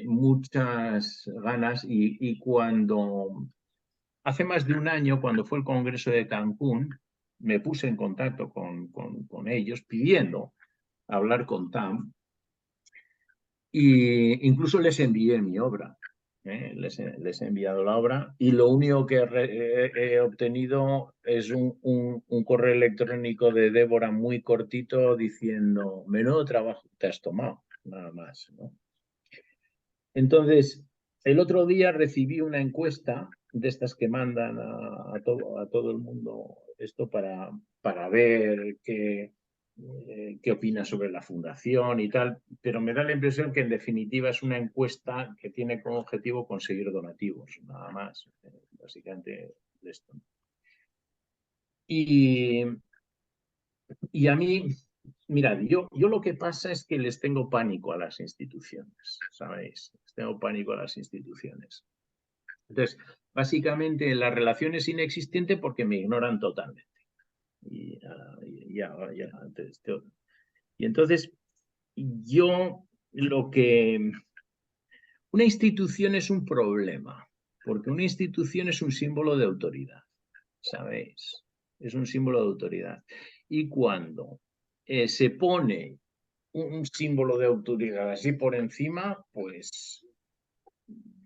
muchas ganas y cuando hace más de un año, cuando fue el Congreso de Cancún, me puse en contacto con ellos pidiendo hablar con TAM, y incluso les envié mi obra. Les he enviado la obra, y lo único que he obtenido es un correo electrónico de Débora muy cortito diciendo: menudo trabajo te has tomado, nada más, ¿no? Entonces, el otro día recibí una encuesta de estas que mandan a todo el mundo esto para ver qué opina sobre la fundación y tal, pero me da la impresión que en definitiva es una encuesta que tiene como objetivo conseguir donativos, nada más, básicamente de esto. Y a mí, mirad, yo lo que pasa es que les tengo pánico a las instituciones, ¿sabéis? Les tengo pánico a las instituciones. Entonces, básicamente la relación es inexistente porque me ignoran totalmente. Y entonces, yo una institución es un problema, porque una institución es un símbolo de autoridad, ¿sabéis? Es un símbolo de autoridad. Y cuando se pone un símbolo de autoridad así por encima, pues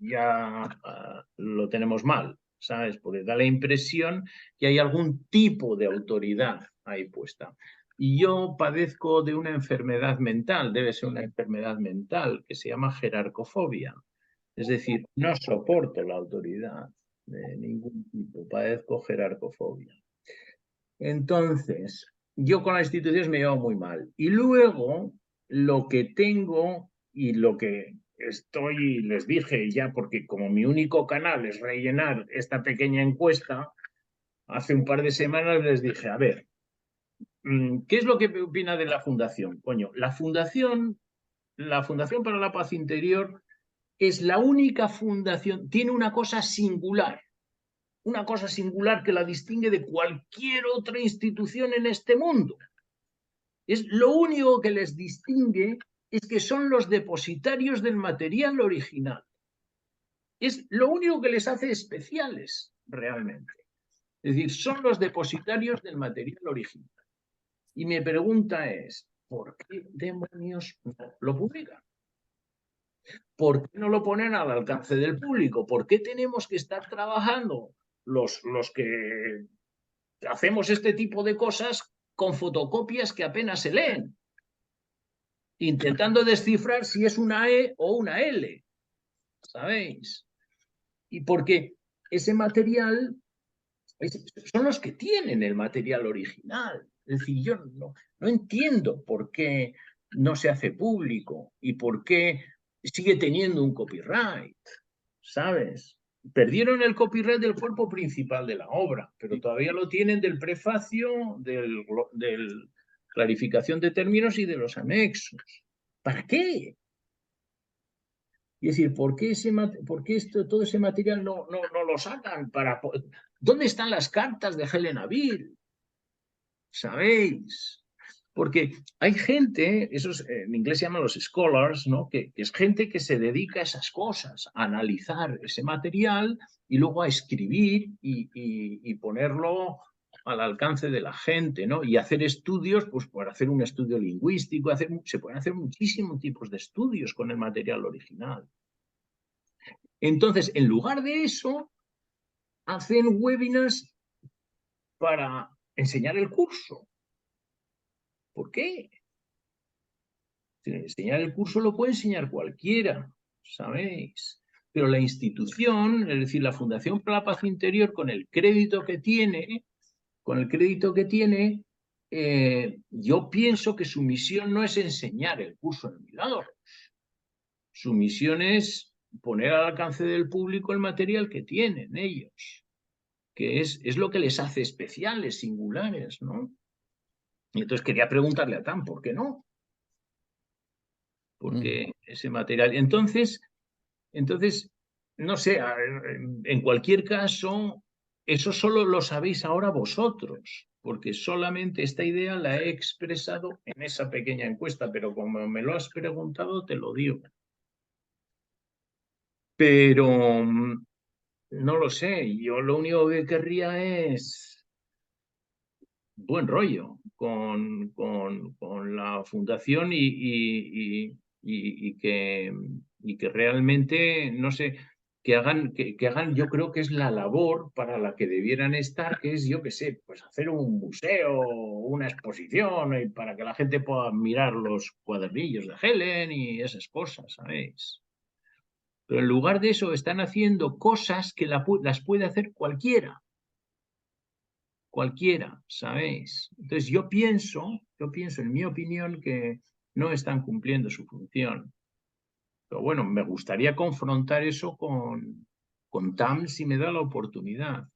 ya lo tenemos mal, ¿sabes? Porque da la impresión que hay algún tipo de autoridad ahí puesta. Y yo padezco de una enfermedad mental, debe ser una enfermedad mental, que se llama jerarcofobia. Es decir, no soporto la autoridad de ningún tipo, padezco jerarcofobia. Entonces, yo con las instituciones me llevo muy mal. Y luego, lo que tengo y lo que les dije ya, porque como mi único canal es rellenar esta pequeña encuesta, hace un par de semanas les dije: a ver, ¿qué es lo que opina de la fundación? Coño, la Fundación para la Paz Interior es la única fundación, tiene una cosa singular que la distingue de cualquier otra institución en este mundo. Es lo único que les distingue, es que son los depositarios del material original. Es lo único que les hace especiales, realmente. Es decir, son los depositarios del material original. Y mi pregunta es: ¿por qué demonios no lo publican? ¿Por qué no lo ponen al alcance del público? ¿Por qué tenemos que estar trabajando los que hacemos este tipo de cosas con fotocopias que apenas se leen, intentando descifrar si es una E o una L, ¿sabéis? Y porque ese material son los que tienen el material original. Es decir, yo no entiendo por qué no se hace público y por qué sigue teniendo un copyright, ¿sabes? Perdieron el copyright del cuerpo principal de la obra, pero todavía lo tienen del prefacio, del clarificación de términos y de los anexos. ¿Para qué? Y es decir, ¿por qué todo ese material no lo sacan? ¿Dónde están las cartas de Helena Bill? ¿Sabéis? Porque hay gente, esos en inglés se llaman los scholars, ¿no? Que es gente que se dedica a esas cosas, a analizar ese material y luego a escribir y ponerlo al alcance de la gente, ¿no? Y hacer estudios, pues por hacer un estudio lingüístico, se pueden hacer muchísimos tipos de estudios con el material original. Entonces, en lugar de eso, hacen webinars para enseñar el curso. ¿Por qué? Enseñar el curso lo puede enseñar cualquiera, ¿sabéis? Pero la institución, es decir, la Fundación para la Paz Interior, con el crédito que tiene, yo pienso que su misión no es enseñar el curso de milagros. Su misión es poner al alcance del público el material que tienen ellos, que es lo que les hace especiales, singulares, ¿no? Y entonces quería preguntarle a Tam, ¿por qué no? Porque ese material... Entonces, no sé, en cualquier caso, eso solo lo sabéis ahora vosotros, porque solamente esta idea la he expresado en esa pequeña encuesta, pero como me lo has preguntado, te lo digo. Pero no lo sé, yo lo único que querría es buen rollo con la fundación y que realmente, no sé, que hagan, yo creo que es la labor para la que debieran estar, que es, yo qué sé, pues hacer un museo, una exposición, para que la gente pueda mirar los cuadernillos de Helen y esas cosas, ¿sabéis? Pero en lugar de eso están haciendo cosas que las puede hacer cualquiera, ¿sabéis? Entonces yo pienso, en mi opinión, que no están cumpliendo su función. Pero bueno, me gustaría confrontar eso con TAM si me da la oportunidad.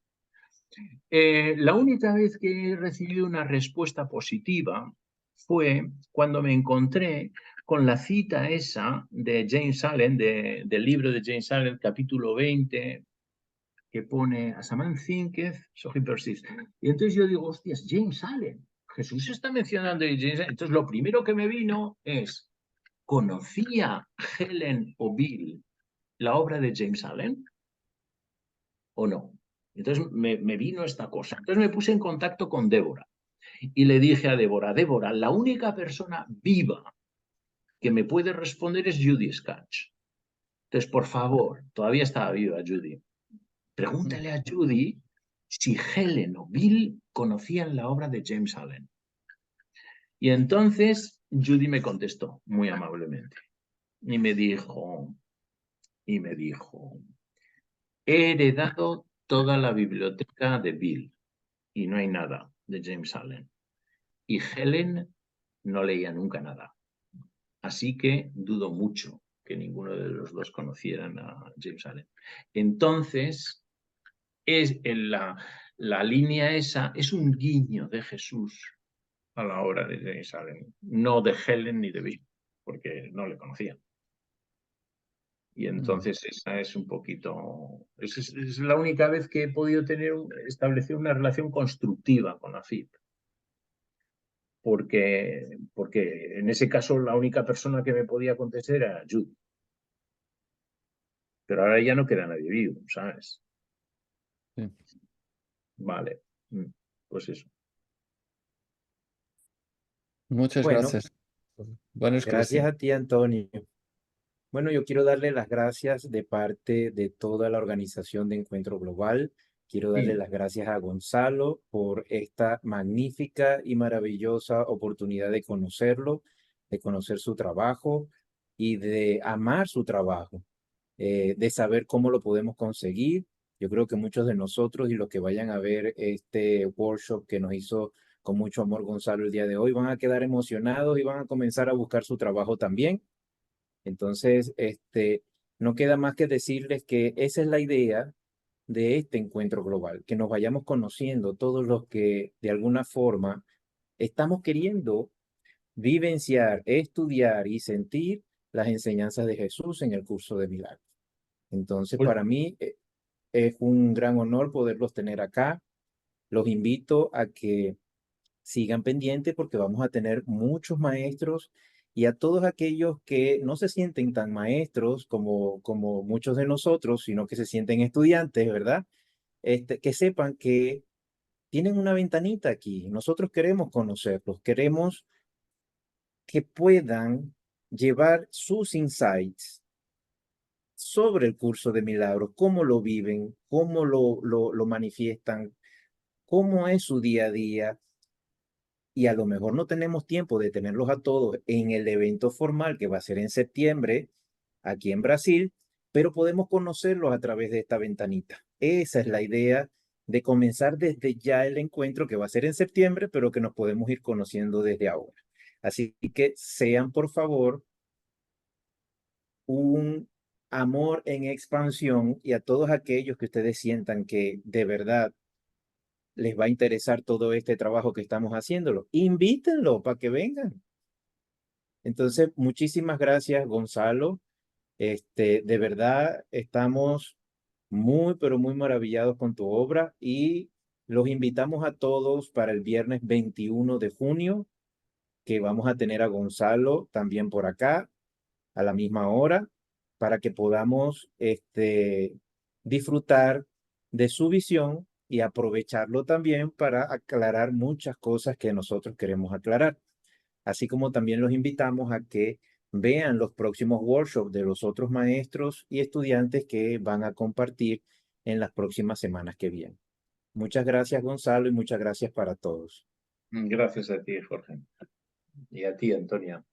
La única vez que he recibido una respuesta positiva fue cuando me encontré con la cita esa de James Allen, del libro de James Allen, capítulo 20, que pone, As a man thinketh, so he perceives. Y entonces yo digo, hostias, James Allen. Jesús está mencionando a James Allen. Entonces lo primero que me vino es, ¿conocía Helen o Bill la obra de James Allen o no? Entonces me vino esta cosa. Entonces me puse en contacto con Débora y le dije a Débora, la única persona viva que me puede responder es Judy Scatch. Entonces, por favor, todavía estaba viva Judy, pregúntale a Judy si Helen o Bill conocían la obra de James Allen. Y entonces Judy me contestó muy amablemente y me dijo, he heredado toda la biblioteca de Bill y no hay nada de James Allen. Y Helen no leía nunca nada. Así que dudo mucho que ninguno de los dos conocieran a James Allen. Entonces, la línea esa es un guiño de Jesús a la obra de James Allen, no de Helen ni de Bill, porque no le conocían. Y entonces esa es un poquito, es la única vez que he podido establecer una relación constructiva con la FIP. Porque en ese caso la única persona que me podía contestar era Judy. Pero ahora ya no queda nadie vivo, ¿sabes? Sí. Vale, pues eso. Muchas Bueno, gracias. Buenos gracias a ti, Antonio. Bueno, yo quiero darle las gracias de parte de toda la organización de Encuentro Global. Quiero darle Sí. las gracias a Gonzalo por esta magnífica y maravillosa oportunidad de conocerlo, de conocer su trabajo y de amar su trabajo, de saber cómo lo podemos conseguir. Yo creo que muchos de nosotros y los que vayan a ver este workshop que nos hizo con mucho amor Gonzalo el día de hoy van a quedar emocionados y van a comenzar a buscar su trabajo también. Entonces, no queda más que decirles que esa es la idea de este encuentro global, que nos vayamos conociendo todos los que de alguna forma estamos queriendo vivenciar, estudiar y sentir las enseñanzas de Jesús en el curso de milagros. Entonces, Pues, para mí es un gran honor poderlos tener acá. Los invito a que sigan pendientes porque vamos a tener muchos maestros y a todos aquellos que no se sienten tan maestros como muchos de nosotros, sino que se sienten estudiantes, ¿verdad? Que sepan que tienen una ventanita aquí. Nosotros queremos conocerlos, queremos que puedan llevar sus insights sobre el curso de milagros, cómo lo viven, cómo lo manifiestan, cómo es su día a día. Y a lo mejor no tenemos tiempo de tenerlos a todos en el evento formal que va a ser en septiembre aquí en Brasil, pero podemos conocerlos a través de esta ventanita. Esa es la idea de comenzar desde ya el encuentro que va a ser en septiembre, pero que nos podemos ir conociendo desde ahora. Así que sean, por favor, un amor en expansión y a todos aquellos que ustedes sientan que de verdad les va a interesar todo este trabajo que estamos haciéndolo. Invítenlo para que vengan. Entonces, muchísimas gracias, Gonzalo. De verdad, estamos muy, pero muy maravillados con tu obra y los invitamos a todos para el viernes 21 de junio, que vamos a tener a Gonzalo también por acá a la misma hora, para que podamos disfrutar de su visión y aprovecharlo también para aclarar muchas cosas que nosotros queremos aclarar. Así como también los invitamos a que vean los próximos workshops de los otros maestros y estudiantes que van a compartir en las próximas semanas que vienen. Muchas gracias, Gonzalo, y muchas gracias para todos. Gracias a ti, Jorge. Y a ti, Antonia.